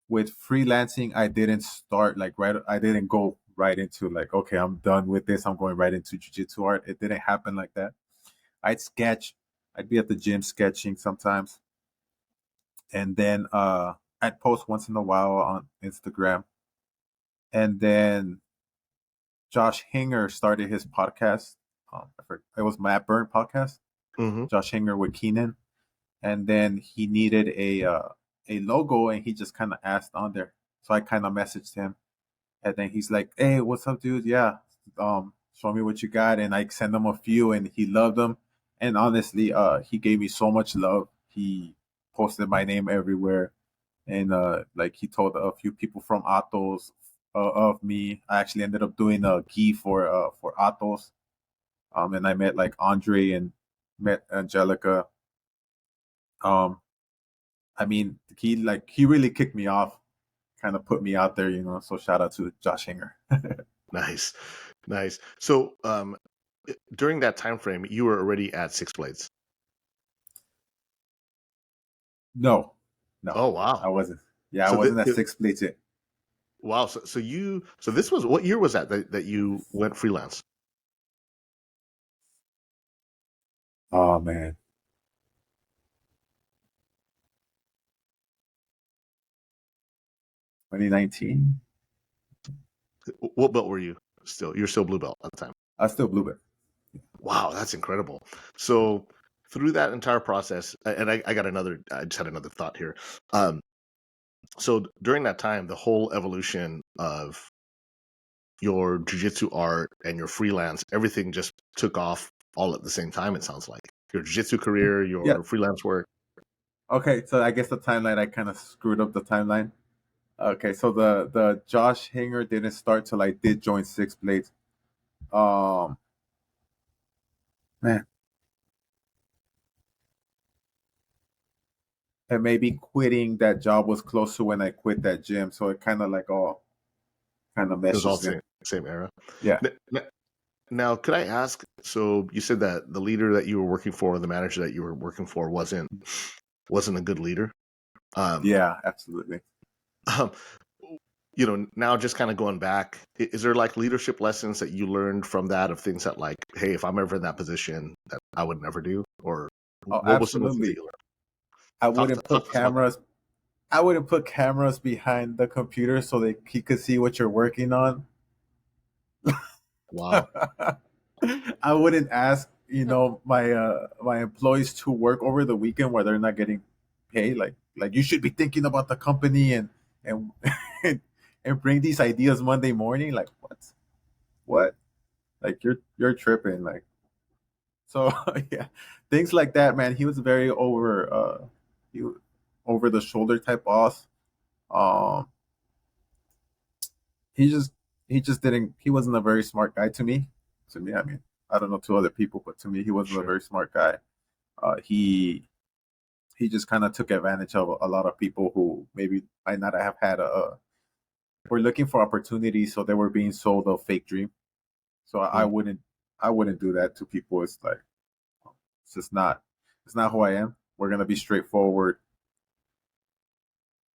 With freelancing, I didn't start like right. I didn't go right into like, okay, I'm done with this. I'm going right into jujitsu art. It didn't happen like that. I'd sketch. I'd be at the gym sketching sometimes, and then I'd post once in a while on Instagram. And then Josh Hinger started his podcast. It was Matt Burn podcast. mm-hmm. Josh Hinger with Keenan, and then he needed a logo, and he just kind of asked on there. So I kind of messaged him, and then he's like, "Hey, what's up, dude? Yeah, show me what you got." And I sent him a few, and he loved them. And honestly, he gave me so much love. He posted my name everywhere, and like he told a few people from Atos of me. I actually ended up doing a gi for Atos, and I met like Andre and met Angelica. Um, I mean, he really kicked me off, kind of put me out there, So shout out to Josh Hinger. Nice, nice. So during that time frame, you were already at Six Blades. No, no, Oh I wow! wasn't. Yeah, I So wasn't at Six Plates yet. wow. So this was what year was that you went freelance? Oh man, 2019. What belt were you still? You're still blue belt at the time. I still blew it. Wow, that's incredible. So through that entire process, and I got another. I just had another thought here. Um, so during that time, the whole evolution of your jujitsu art and your freelance, everything just took off all at the same time. It sounds like your jujitsu career, Yeah. your freelance work. Okay, so I guess the timeline I kind of screwed up the timeline. Okay, so the Josh Hinger didn't start till I did join Six Blades. Um, man, and maybe quitting that job was close to when I quit that gym, so it kind of like all kind of It was all meshes in. same era. Yeah. Now, could I ask? So you said that the leader that you were working for, the manager that you were working for, wasn't a good leader. Yeah, absolutely. Um, you know, now just kind of going back, is there like leadership lessons that you learned from that, of things that like, hey, if I'm ever in that position, that I would never do, or Oh, what was some of the things that absolutely. you learned? I Talk wouldn't to, talk put to us about that. cameras. I wouldn't put cameras behind the computer so that he could see what you're working on. Wow. I wouldn't ask, my employees to work over the weekend where they're not getting paid. Like you should be thinking about the company and and bring these ideas Monday morning. Like what? What? Like you're tripping. Like so yeah, things like that, man. He was very he over the shoulder type boss. Um, he just he just didn't. He wasn't a very smart guy to me. To me, I mean, I don't know to other people, but to me, he wasn't a Sure. very smart guy. He just kind of took advantage of a lot of people who maybe might not have had were looking for opportunities, so they were being sold a fake dream. So Mm. I wouldn't do that to people. It's like it's just not it's not who I am. We're gonna be straightforward.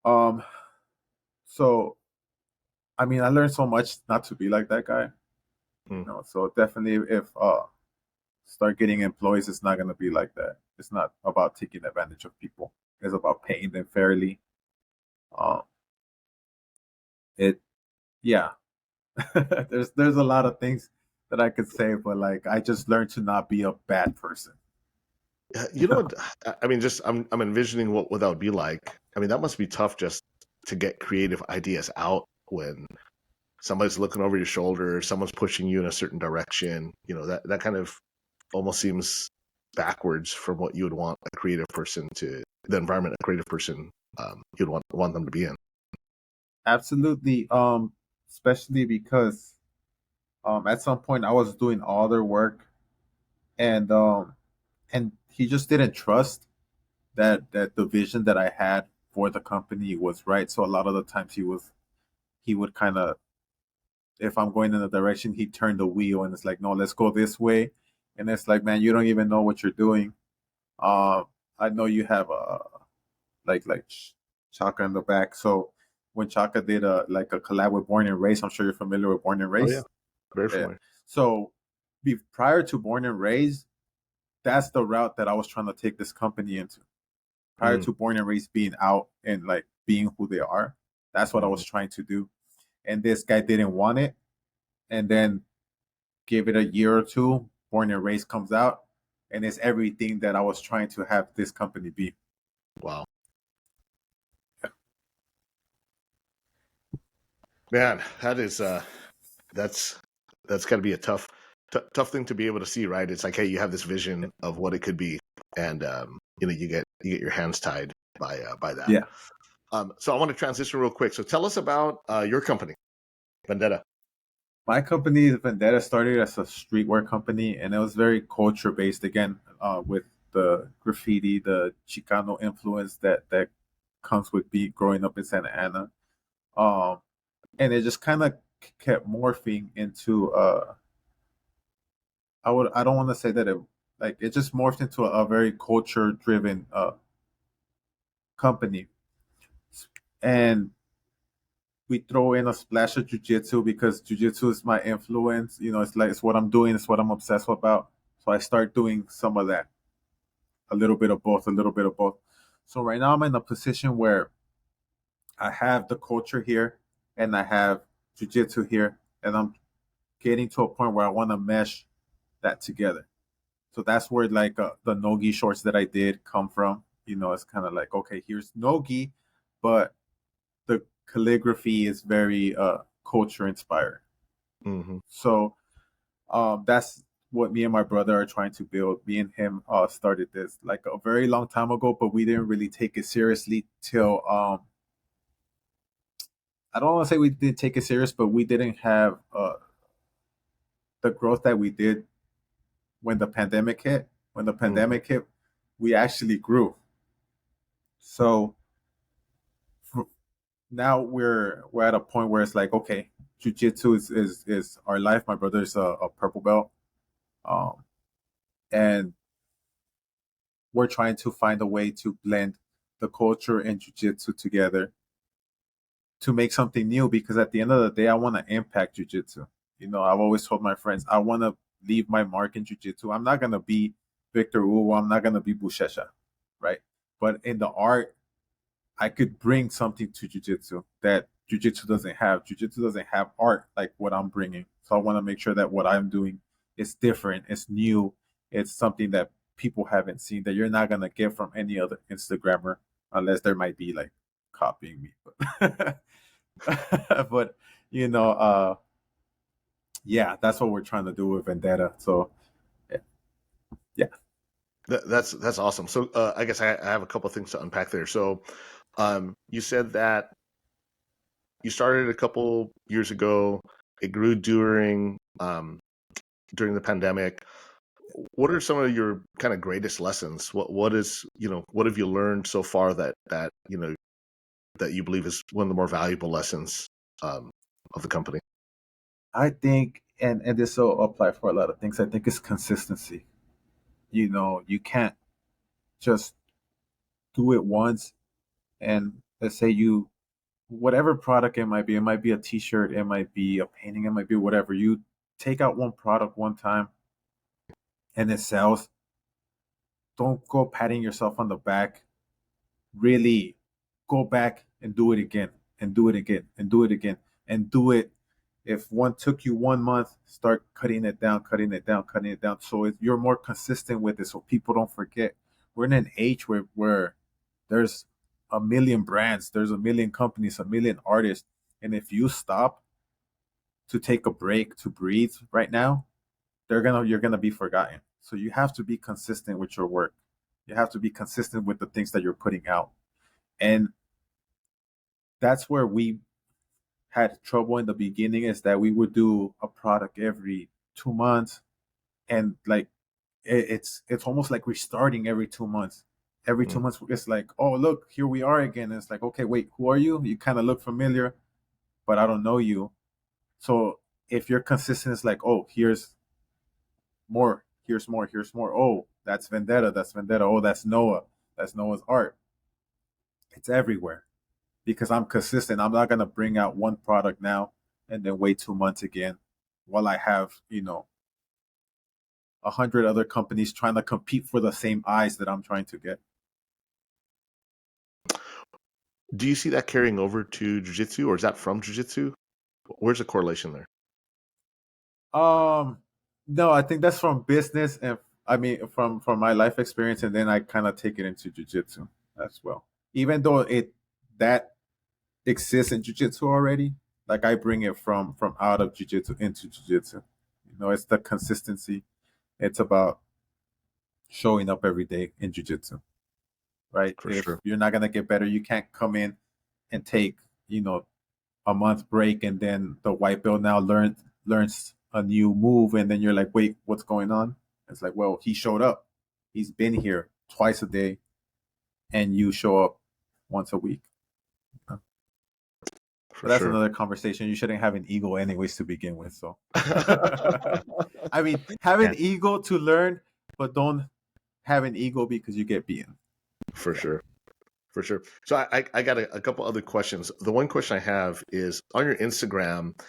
Um, so I mean, I learned so much not to be like that guy. Mm. So definitely, if start getting employees, it's not gonna be like that. It's not about taking advantage of people. It's about paying them fairly. Um, it yeah. There's a lot of things that I could say, but like I just learned to not be a bad person. You know what? I mean, just I'm envisioning what that would be like. I mean, that must be tough just to get creative ideas out when somebody's looking over your shoulder, someone's pushing you in a certain direction. You know, that kind of almost seems backwards from what you would want a creative person to, the environment a creative person you'd want them to be in. Absolutely. Especially because at some point I was doing all their work, and he just didn't trust that the vision that I had for the company was right. So a lot of the times he would kind of, if I'm going in a direction, he'd turn the wheel and it's like, no, let's go this way. And it's like, man, you don't even know what you're doing. Uh, I know you have Chaka in the back. So when Chaka did a collab with Born and Raised, I'm sure you're familiar with Born and Oh yeah, Raised. very Yeah. familiar. So prior to Born and Raised, that's the route that I was trying to take this company into. Prior Mm, to Born and Raised being out and like being who they are, that's what I was mhm. trying to do. And this guy didn't want it. And then give it a year or two, Born and Raised comes out, and it's everything that I was trying to have this company be. Wow, man, that's that's got to be a tough thing to be able to see, right? It's like, hey, you have this vision of what it could be, and you know, you get your hands tied by that. Yeah. So I want to transition real quick. So tell us about your company, Vendetta. My company, Vendetta, started as a streetwear company, and it was very culture based again, with the graffiti, the Chicano influence that comes with beat growing up in Santa Ana. Um, and it just kind of kept morphing into I don't want to say that it just morphed into a very culture driven company, and we throw in a splash of jujitsu because jujitsu is my influence. It's what I'm doing, it's what I'm obsessed about. So I start doing some of that, a little bit of both, a little bit of both. So right now I'm in a position where I have the culture here and I have jujitsu here, and I'm getting to a point where I want to mesh that together. So that's where the nogi shorts that I did come from. It's kind of like, okay, here's nogi, but the calligraphy is very culture inspired. Mm-hmm. So that's what me and my brother are trying to build. Me and him started this like a very long time ago, but we didn't really take it seriously till I don't want to say we didn't take it serious, but we didn't have the growth that we did when the pandemic hit. When the Mm-hmm. pandemic hit, we actually grew. So for, now we're at a point where it's like, okay, jujitsu is our life. My brother's a purple belt, um, and we're trying to find a way to blend the culture and jujitsu together to make something new. Because at the end of the day, I want to impact jujitsu. I've always told my friends I want to leave my mark in jujitsu. I'm not gonna be Victor Uwa. I'm not gonna be Bushesha, right? But in the art, I could bring something to jujitsu that jujitsu doesn't have. Jujitsu doesn't have art like what I'm bringing. So I want to make sure that what I'm doing is different, it's new, it's something that people haven't seen, that you're not gonna get from any other Instagrammer, unless there might be like copying me. But but you know, yeah, that's what we're trying to do with Vendetta. So yeah. That's awesome. So I guess I have a couple of things to unpack there. So you said that you started a couple years ago. It grew during the pandemic. What are some of your kind of greatest lessons? What have you learned so far that that you believe is one of the more valuable lessons of the company? I think, and this will apply for a lot of things. I think it's consistency. You can't just do it once, and let's say you, whatever product it might be a t-shirt, it might be a painting, it might be whatever. You take out one product one time and it sells. Don't go patting yourself on the back. Really go back and do it again and do it again and do it again and do it. If one took you 1 month, start cutting it down, cutting it down, cutting it down, so you're more consistent with it, so people don't forget. We're in an age where there's a million brands, there's a million companies, a million artists, and if you stop to take a break to breathe right now, you're gonna be forgotten. So you have to be consistent with your work. You have to be consistent with the things that you're putting out. And that's where we had trouble in the beginning, is that we would do a product every 2 months, and like it's almost like restarting every 2 months. Every 2 months it's like, oh look, here we are again. And it's like, okay, wait, who are you? You kind of look familiar, but I don't know you. So if you're consistent, it's like, oh, here's more, here's more, here's more. Oh, that's Vendetta, that's Vendetta. Oh, that's Noah's art. It's everywhere because I'm consistent. I'm not gonna bring out one product now and then wait 2 months again, while I have 100 other companies trying to compete for the same eyes that I'm trying to get. Do you see that carrying over to jiu-jitsu, or is that from jiu-jitsu? Where's the correlation there? Um, no, I think that's from business, and I mean from my life experience, and then I kind of take it into jujitsu as well. Even though it that exists in jujitsu already, like I bring it from out of jujitsu into jujitsu. It's the consistency. It's about showing up every day in jujitsu, right? For If sure. you're not gonna get better, you can't come in and take a month break, and then the white belt now learns a new move, and then you're like, wait, what's going on? It's like, well, he showed up. He's been here twice a day, and you show up once a week. For But that's sure. another conversation. You shouldn't have an ego anyways to begin with. So I mean, have an Yeah. ego to learn, but don't have an ego because you get beaten. For Yeah. sure. For sure. So I got a couple other questions. The one question I have is on your Instagram,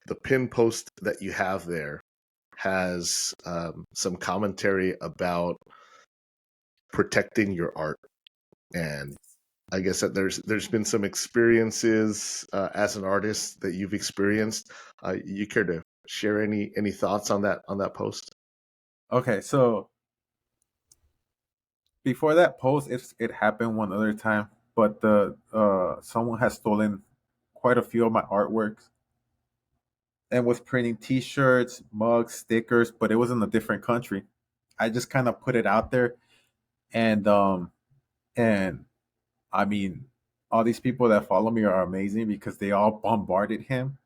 the pin post that you have there has some commentary about protecting your art, and I guess that there's been some experiences as an artist that you've experienced. You care to share any thoughts on that post? Okay, so before that post, it happened one other time, but the someone has stolen quite a few of my artworks and was printing T-shirts, mugs, stickers, but it was in a different country. I just kind of put it out there, and and I mean, all these people that follow me are amazing because they all bombarded him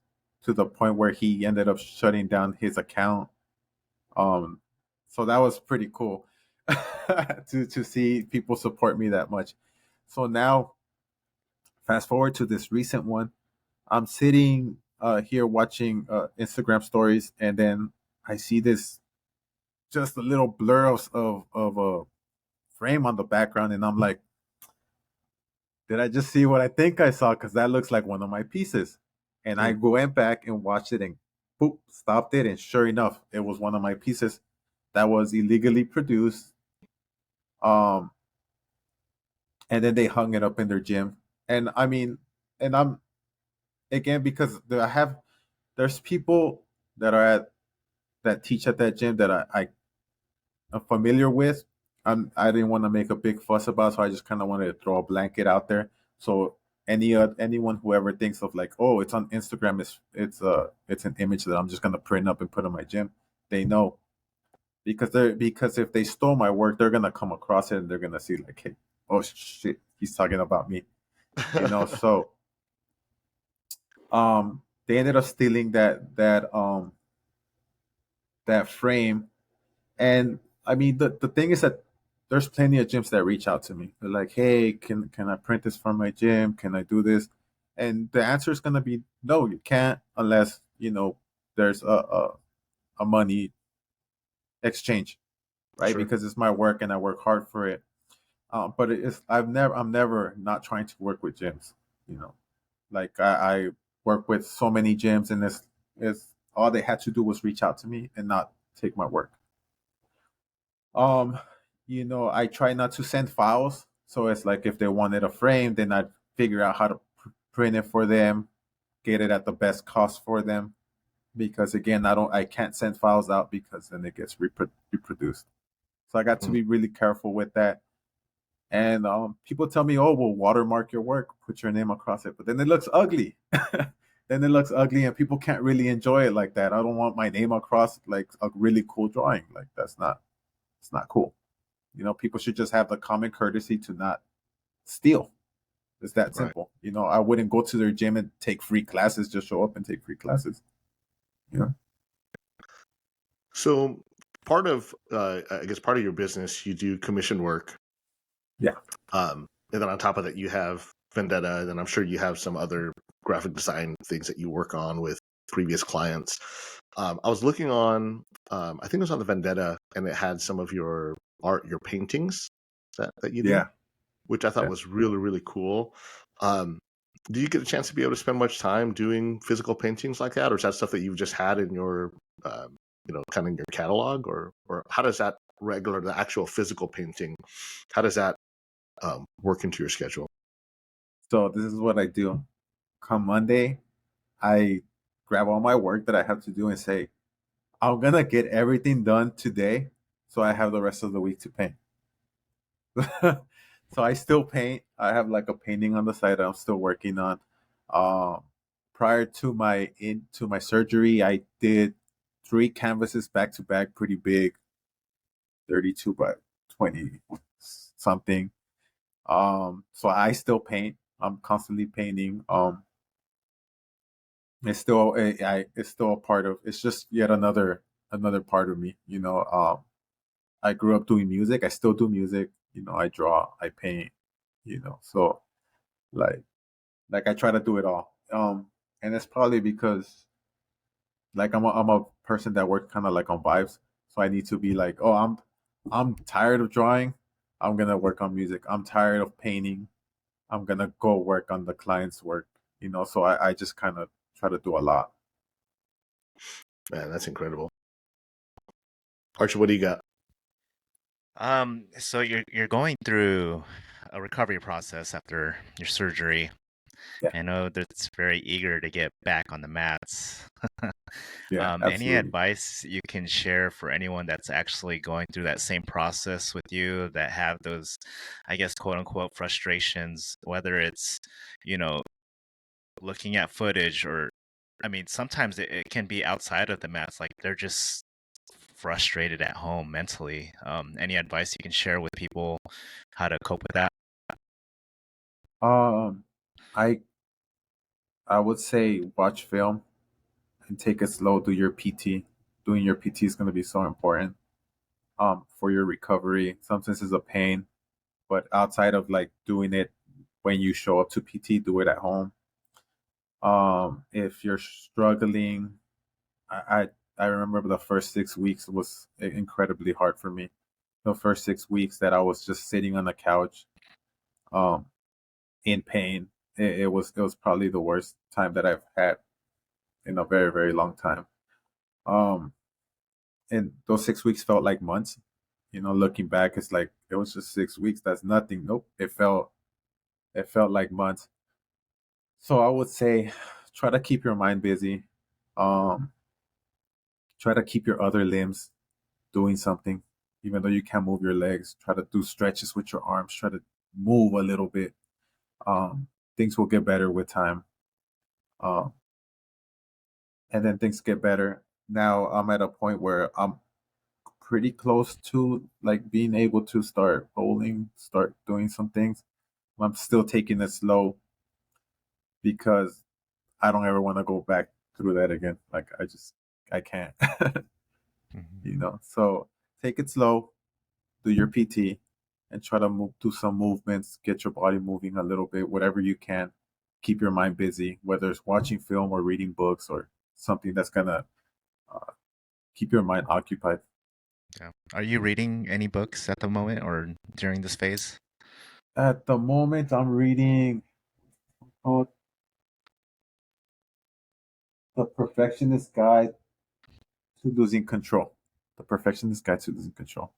to the point where he ended up shutting down his account. Um, so that was pretty cool to see people support me that much. So now, fast forward to this recent one, I'm sitting here watching Instagram stories, and then I see this just a little blur of a frame on the background, and I'm like, did I just see what I think I saw? Because that looks like one of my pieces. And I went back and watched it and boop, stopped it. And sure enough, it was one of my pieces that was illegally produced. Um, and then they hung it up in their gym. And I mean, and I'm again because there's people that are at that teach at that gym that I am familiar with. I didn't want to make a big fuss about, so I just kind of wanted to throw a blanket out there. So anyone who ever thinks of like, oh, it's on Instagram, it's an image that I'm just gonna print up and put in my gym, they know because if they stole my work, they're gonna come across it and they're gonna see like, hey, oh shit, he's talking about me, you know. So they ended up stealing that frame. And I mean, the thing is that there's plenty of gyms that reach out to me. They're like, "Hey, can I print this from my gym? Can I do this?" And the answer is gonna be no, you can't unless there's a money exchange, right? Sure. Because it's my work and I work hard for it. But I'm never not trying to work with gyms. You know, like I work with so many gyms, and it's all they had to do was reach out to me and not take my work. Um, I try not to send files. So it's like if they wanted a frame, then I'd figure out how to print it for them, get it at the best cost for them. Because again, I can't send files out because then it gets reproduced. So I got to Mm. be really careful with that. And people tell me, "Oh, well, watermark your work, put your name across it," but then it looks ugly. Then it looks ugly, and people can't really enjoy it like that. I don't want my name across like a really cool drawing. Like it's not cool. People should just have the common courtesy to not steal. It's that Right. simple. I wouldn't go to their gym and take free classes, just show up and take free classes. You know? So part of, I guess, part of your business, you do commission work. Yeah. And then on top of that, you have Vendetta, and then I'm sure you have some other graphic design things that you work on with previous clients. I was looking on, I think it was on the Vendetta, and it had some of your art, your paintings that you do, Yeah. which I thought Yeah. was really, really cool. Um, do you get a chance to be able to spend much time doing physical paintings like that, or is that stuff that you've just had in your, kind of in your catalog, or how does that the actual physical painting, how does that work into your schedule? So this is what I do. Come Monday, I grab all my work that I have to do and say, I'm gonna get everything done today, so I have the rest of the week to paint. So I still paint. I have like a painting on the side that I'm still working on. Um, Prior to my surgery, I did 3 canvases back to back, pretty big, 32 by 20 something. So I still paint. I'm constantly painting. It's still a part of. It's just yet another part of me. I grew up doing music. I still do music. I draw. I paint. So like I try to do it all. And it's probably because like I'm a person that works kind of like on vibes. So I need to be like, oh, I'm tired of drawing. I'm gonna work on music. I'm tired of painting. I'm gonna go work on the client's work. So I just kind of try to do a lot. Man, that's incredible. Archie, what do you got? So you're going through a recovery process after your surgery. Yeah, I know that's very eager to get back on the mats. yeah, Any absolutely. advice you can share for anyone that's actually going through that same process with you that have those, I guess, quote unquote frustrations, whether it's, you know, looking at footage or, I mean, sometimes it can be outside of the mats, like they're just frustrated at home mentally. Any advice you can share with people how to cope with that? Um, I I would say watch film and take it slow. Do your PT. Doing your PT is going to be so important for your recovery. Sometimes it's a pain, but outside of like doing it when you show up to PT, do it at home. If you're struggling, I I remember the first 6 weeks was incredibly hard for me. The first 6 weeks that I was just sitting on the couch, um, in pain. It was probably the worst time that I've had in a very very long time. Um, and those 6 weeks felt like months. Looking back, it's like it was just 6 weeks. That's nothing. Nope. It felt like months. So I would say, try to keep your mind busy. Um, Try to keep your other limbs doing something, even though you can't move your legs. Try to do stretches with your arms. Try to move a little bit. Um, Things will get better with time. Um, and then things get better. Now I'm at a point where I'm pretty close to like being able to start bowling, start doing some things. I'm still taking it slow because I don't ever want to go back through that again. Like I can't. Mhm. So take it slow, do your PT, and try to do some movements, get your body moving a little bit, whatever you can. Keep your mind busy, whether it's watching film or reading books or something that's gonna uh, keep your mind occupied. Yeah. Are you reading any books at the moment or during this phase? At the moment, I'm reading oh, The Perfectionist Guide to Losing Control. The Perfectionist Guide to Losing Control.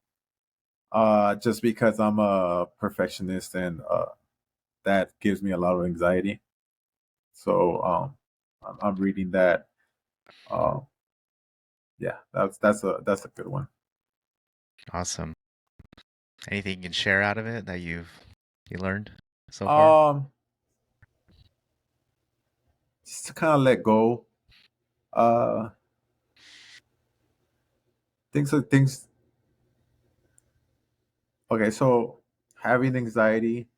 Just because I'm a perfectionist and that gives me a lot of anxiety. So I'm reading that. Uh, yeah, that's a good one. Awesome. Anything you can share out of it that you learned so far? Um, just to kind of let go. Uh, things. Okay, so having anxiety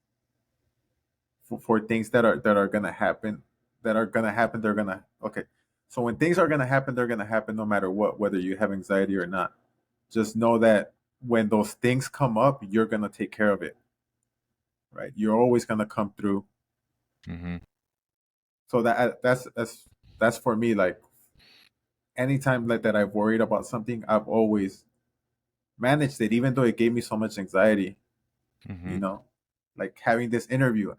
for things that are gonna happen, they're gonna okay. So when things are gonna happen, they're gonna happen no matter what, whether you have anxiety or not. Just know that when those things come up, you're gonna take care of it, right? You're always gonna come through. Mm-hmm. So that's for me. Like anytime like that, I've worried about something, I've always managed it, even though it gave me so much anxiety. Mm-hmm. You know, like having this interview,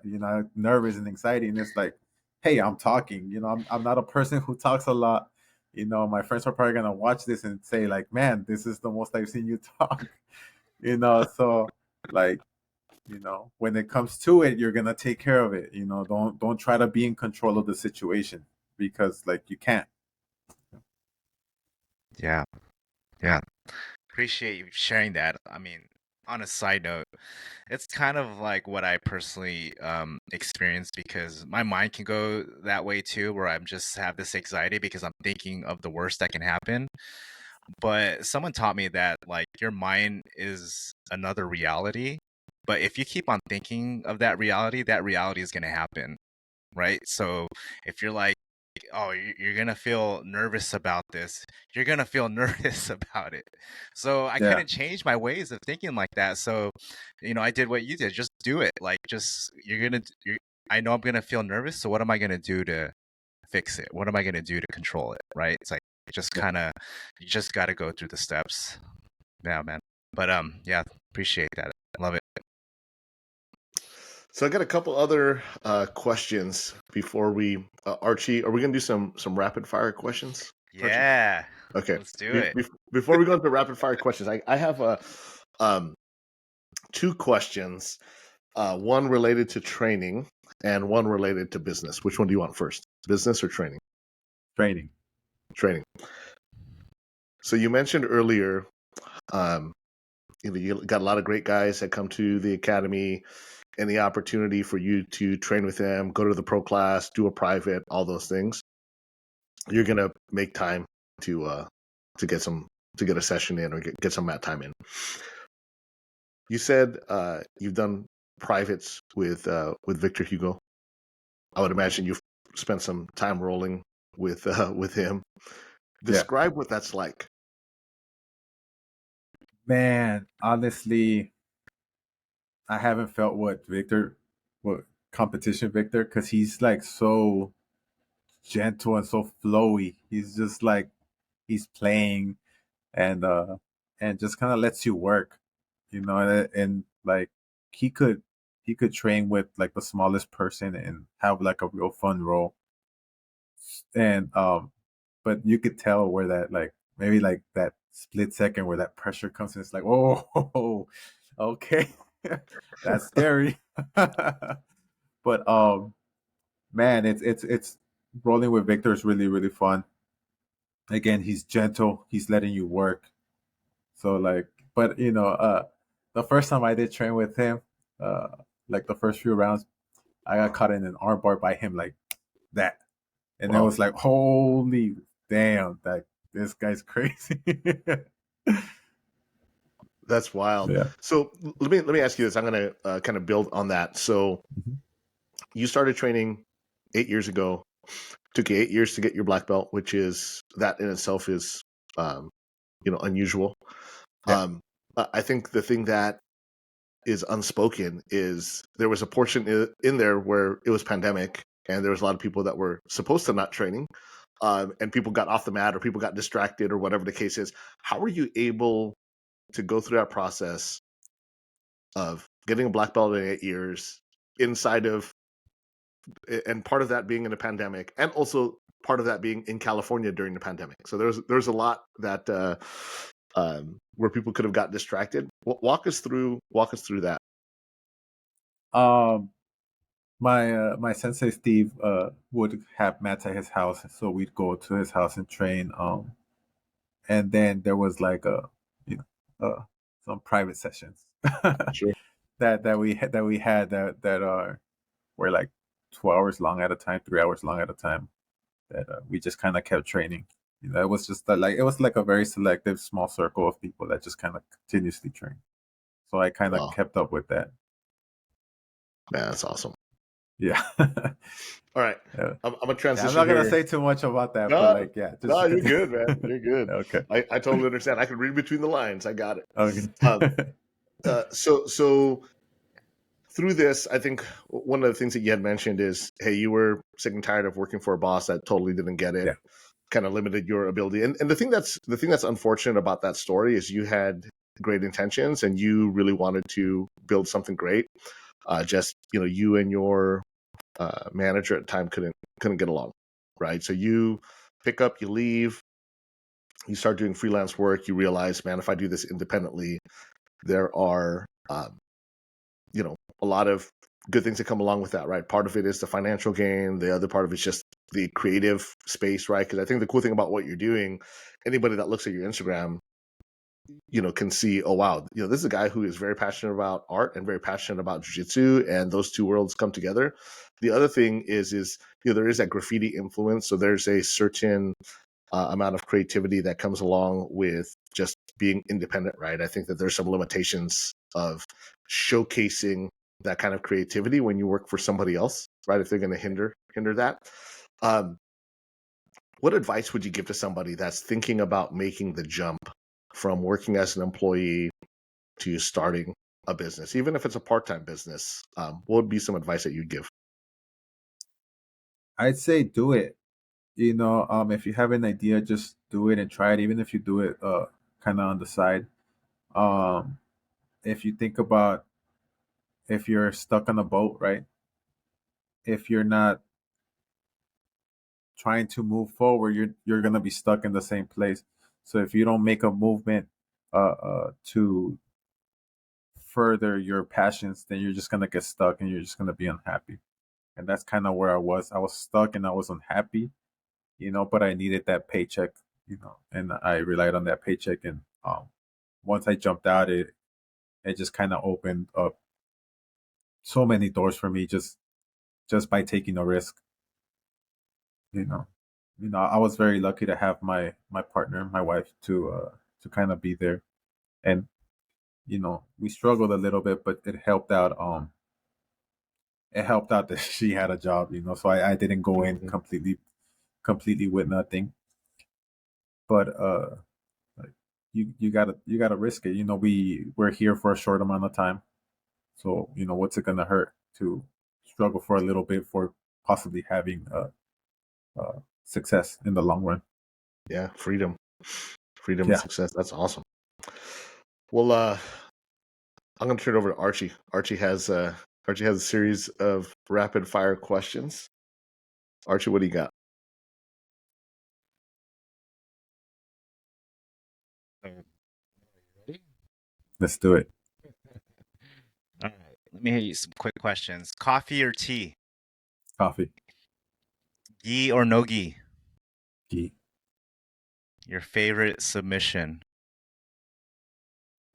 nervous and anxiety, and it's like, hey, I'm talking. I'm not a person who talks a lot. My friends are probably gonna watch this and say like, man, this is the most I've seen you talk. So like, when it comes to it, you're gonna take care of it. Don't try to be in control of the situation because like you can't. Yeah. Yeah. Appreciate you sharing that. I mean, on a side note, it's kind of like what I personally experienced because my mind can go that way too, where I'm just have this anxiety because I'm thinking of the worst that can happen. But someone taught me that like your mind is another reality, but if you keep on thinking of that reality is going to happen, right? So if you're like, oh, you're gonna feel nervous about this, you're gonna feel nervous about it. So I Yeah, couldn't change my ways of thinking like that. So, I did what you did. Just do it. Like, just I know I'm gonna feel nervous. So what am I gonna do to fix it? What am I gonna do to control it? Right? It's like just yeah. kind of you just got to go through the steps. Yeah, man. But yeah, appreciate that. Love it. So I got a couple other questions before we Archie. Are we gonna do some rapid fire questions, Archie? Yeah, Okay. let's do it. Before we go into rapid fire questions, I have um, two questions. One related to training and one related to business. Which one do you want first? Business or training? Training. Training. So you mentioned earlier, um, you got a lot of great guys that come to the academy, and the opportunity for you to train with them, go to the pro class, do a private, all those things. You're gonna make time to get some to get a session in or get some mat time in. You said you've done privates with Victor Hugo. I would imagine you've spent some time rolling with him. Yeah. Describe what that's like. Man, honestly, I haven't felt what Victor, what competition Victor because he's like so gentle and so flowy. He's just like he's playing and just kind of lets you work, and like he could he could train with like the smallest person and have like a real fun role. And but you could tell where that like maybe like that split second where that pressure comes in, it's like, oh, okay, that's scary. But man, it's rolling with Victor is really really fun. Again, he's gentle, he's letting you work. So like, but the first time I did train with him, uh like the first few rounds, I got caught in an armbar by him like that. And it Wow, was like, holy damn, like this guy's crazy. that's wild. Yeah. So let me ask you this. I'm going to kind of build on that. So Mhm. you started training 8 years ago. Took you 8 years to get your black belt, which is that in itself is um, unusual. Yeah. Um, I think the thing that is unspoken is there was a portion in there where it was pandemic and there was a lot of people that were supposed to not training, and people got off the mat or people got distracted or whatever the case is. How were you able to go through that process of getting a black belt in 8 years inside of, and part of that being in a pandemic, and also part of that being in California during the pandemic? So there's a lot that where people could have got distracted. Walk us through that. Um, my sensei Steve would have mats at his house, so we'd go to his house and train. And then there was like you some private sessions Sure. that we had that are were like 2 hours long at a time, 3 hours long at a time. That we just kind of kept training. It was just like it was like a very selective small circle of people that just kind of continuously train. So I kind of Wow, kept up with that. man, that's awesome. Yeah. All right, Yeah. I'm gonna Yeah, I'm transition not gonna here. say too much about that, but No, like, yeah, just no, you're continue. good, man. You're good. Okay. I totally understand. I can read between the lines. I got it. Okay. Um, so through this, I think one of the things that you had mentioned is, hey, you were sick and tired of working for a boss that totally didn't get it, Yeah. kind of limited your ability. And the thing that's unfortunate about that story is you had great intentions and you really wanted to build something great. Just you and your manager at the time couldn't get along, right? So you pick up, you leave, you start doing freelance work. You realize, man, if I do this independently, there are a lot of good things that come along with that, right? Part of it is the financial gain. The other part of it's just the creative space, right? Because I think the cool thing about what you're doing, anybody that looks at your Instagram, can see, oh wow, this is a guy who is very passionate about art and very passionate about jiu-jitsu, and those two worlds come together. The other thing is there is that graffiti influence, so there's a certain amount of creativity that comes along with just being independent, right? I think that there's some limitations of showcasing that kind of creativity when you work for somebody else, right? If they're going to hinder that. Um, what advice would you give to somebody that's thinking about making the jump from working as an employee to starting a business, even if it's a part-time business? What would be some advice that you'd give? I'd say do it. If you have an idea, just do it and try it, even if you do it kind of on the side. Um, if you think about if you're stuck on a boat, right? If you're not trying to move forward, you're gonna be stuck in the same place. So if you don't make a movement to further your passions, then you're just gonna get stuck and you're just gonna be unhappy. And that's kind of where I was. I was stuck and I was unhappy, but I needed that paycheck, and I relied on that paycheck. And once I jumped out, it just kind of opened up so many doors for me just by taking a risk. You know, I was very lucky to have my partner, my wife, to kind of be there, and we struggled a little bit, but it helped out that she had a job, so I didn't go in Mhm. completely with nothing. But like you gotta risk it. We're here for a short amount of time, so what's it gonna hurt to struggle for a little bit for possibly having success in the long run. Yeah, freedom and Yeah. success. That's awesome. Well, I'm going to turn it over to Archie. Archie has a series of rapid fire questions. Archie, what do you got? Ready? Let's do it. All right. Let me hit you some quick questions. Coffee or tea? Coffee. Ghee or no ghee? Ghee. Your favorite submission?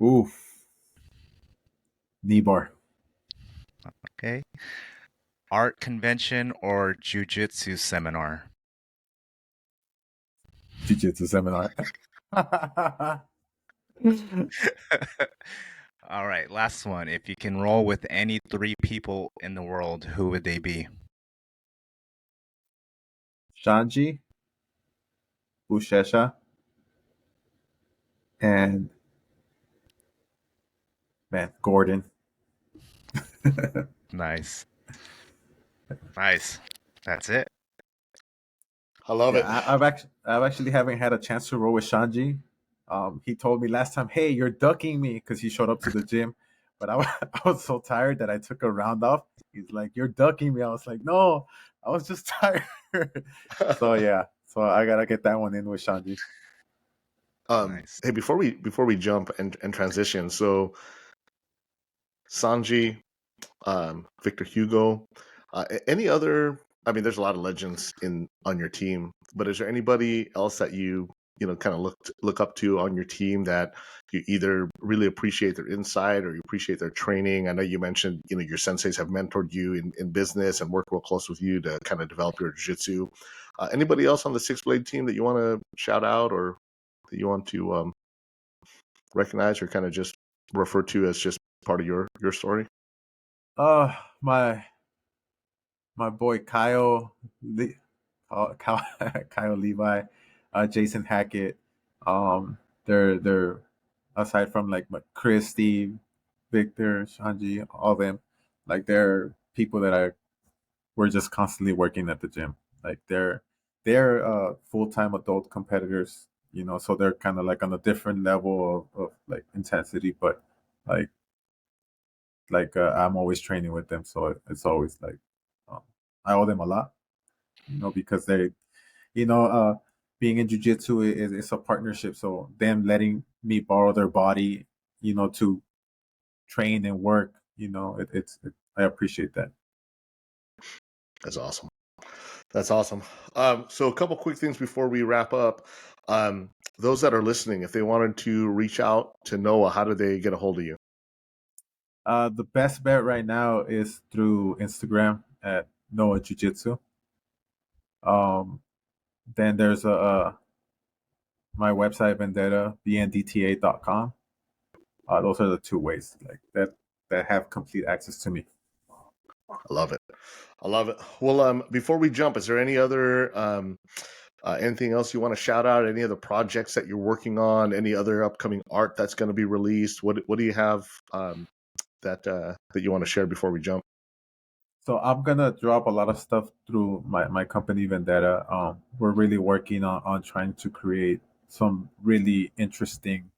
Oof. Knee bar. Okay. Art convention or jujitsu seminar? Jiu-jitsu seminar. All right, last one. If you can roll with any three people in the world, who would they be? Shanji, Bushesha, and Gordon. Nice. Nice. That's it. I love it. I've actually haven't had a chance to roll with Shanji. He told me last time, "Hey, you're ducking me," because he showed up to the gym, but I was so tired that I took a round off. He's like, "You're ducking me." I was like, "No, I was just tired." So yeah, so I gotta get that one in with Shanji. Nice. Hey, before we jump and transition, so Sanji, Victor Hugo, any other? I mean, there's a lot of legends on your team, but is there anybody else that you kind of look up to on your team that you either really appreciate their insight or you appreciate their training? I know you mentioned your senseis have mentored you in business and worked real close with you to kind of develop your jiu-jitsu. Anybody else on the Six Blade team that you want to shout out or that you want to recognize or kind of just refer to as just part of your story? Uh, my boy Kyle, Kyle Levi, Jason Hackett. They're aside from like Chris, Steve, Victor, Shanji, all them, like they're people that we're just constantly working at the gym. Like they're full time adult competitors, so they're kind of like on a different level of like intensity, but like I'm always training with them, so it's always like um, I owe them a lot, because they, you know, uh, being in jujitsu is it's a partnership. So them letting me borrow their body, to train and work, I appreciate that. That's awesome. That's awesome. So a couple quick things before we wrap up. Those that are listening, if they wanted to reach out to Noah, how do they get a hold of you? The best bet right now is through Instagram at Noah Jiu Jitsu. Um, then there's my website Vendetta VNDTA.com. Those are the two ways like that have complete access to me. I love it. I love it. Well, before we jump, is there any other anything else you want to shout out? Any other projects that you're working on? Any other upcoming art that's going to be released? What do you have that you want to share before we jump? So I'm gonna drop a lot of stuff through my company Vendetta. We're really working on trying to create some really interesting,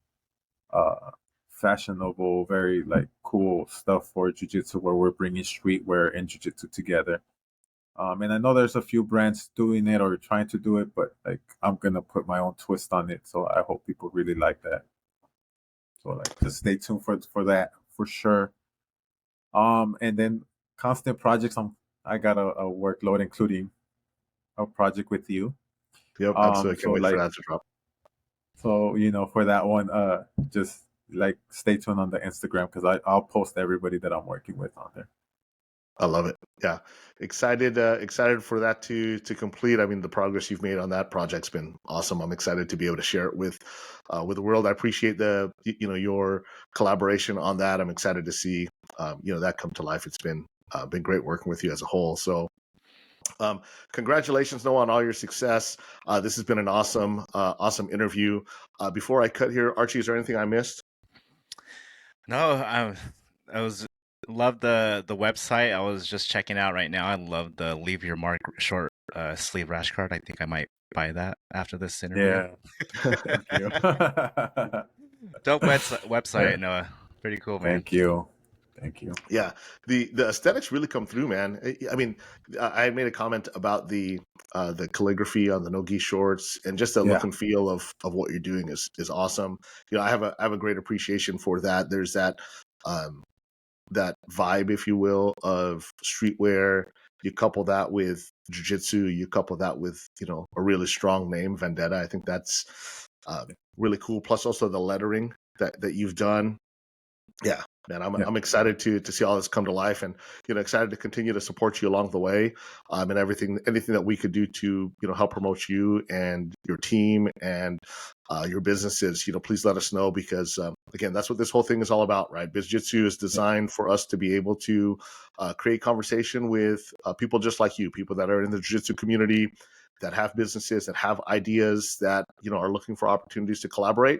uh, fashionable, very like cool stuff for jujitsu, where we're bringing streetwear and jujitsu together. And I know there's a few brands doing it or trying to do it, but like I'm gonna put my own twist on it. So I hope people really like that. So like just stay tuned for that for sure. And then constant projects. I got a workload, including a project with you. Yep, absolutely. So Can't wait for like, that to drop. so for that one, just like stay tuned on the Instagram because I'll post everybody that I'm working with on there. I love it. Yeah, excited for that to complete. I mean, the progress you've made on that project's been awesome. I'm excited to be able to share it with the world. I appreciate your collaboration on that. I'm excited to see that come to life. It's been great working with you as a whole. So congratulations, Noah, on all your success. This has been an awesome interview. Before I cut here, Archie, is there anything I missed? No, that was love the website. I was just checking out right now. I love the Leave Your Mark short sleeve rash card. I think I might buy that after this interview. Yeah. Thank you. Dope website, Yeah. Noah. Pretty cool, man. Thank you. Thank you. Yeah, the aesthetics really come through, man. I mean, I made a comment about the calligraphy on the no-gi shorts, and just the look Yeah. and feel of what you're doing is awesome. You know, I have a great appreciation for that. There's um, that vibe, if you will, of streetwear. You couple that with jiu-jitsu, you couple that with, you know, a really strong name, Vendetta. I think that's really cool. Plus also the lettering that you've done. Yeah, man, Yeah. I'm excited to see all this come to life, and you know, excited to continue to support you along the way, and anything that we could do to, you know, help promote you and your team and your businesses. You know, please let us know, because again, that's what this whole thing is all about, right? BizJitsu is designed for us to be able to create conversation with people just like you, people that are in the jiu-jitsu community, that have businesses, that have ideas, that, you know, are looking for opportunities to collaborate.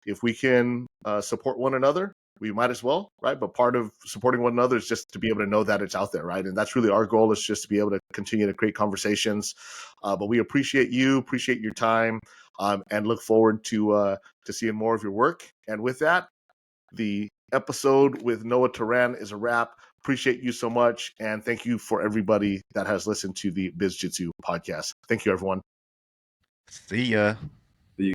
If we can support one another, we might as well, right? But part of supporting one another is just to be able to know that it's out there, right? And that's really our goal, is just to be able to continue to create conversations. But we appreciate you, appreciate your time, and look forward to seeing more of your work. And with that, the episode with Noah Teran is a wrap. Appreciate you so much, and thank you for everybody that has listened to the BizJitsu podcast. Thank you, everyone. See ya.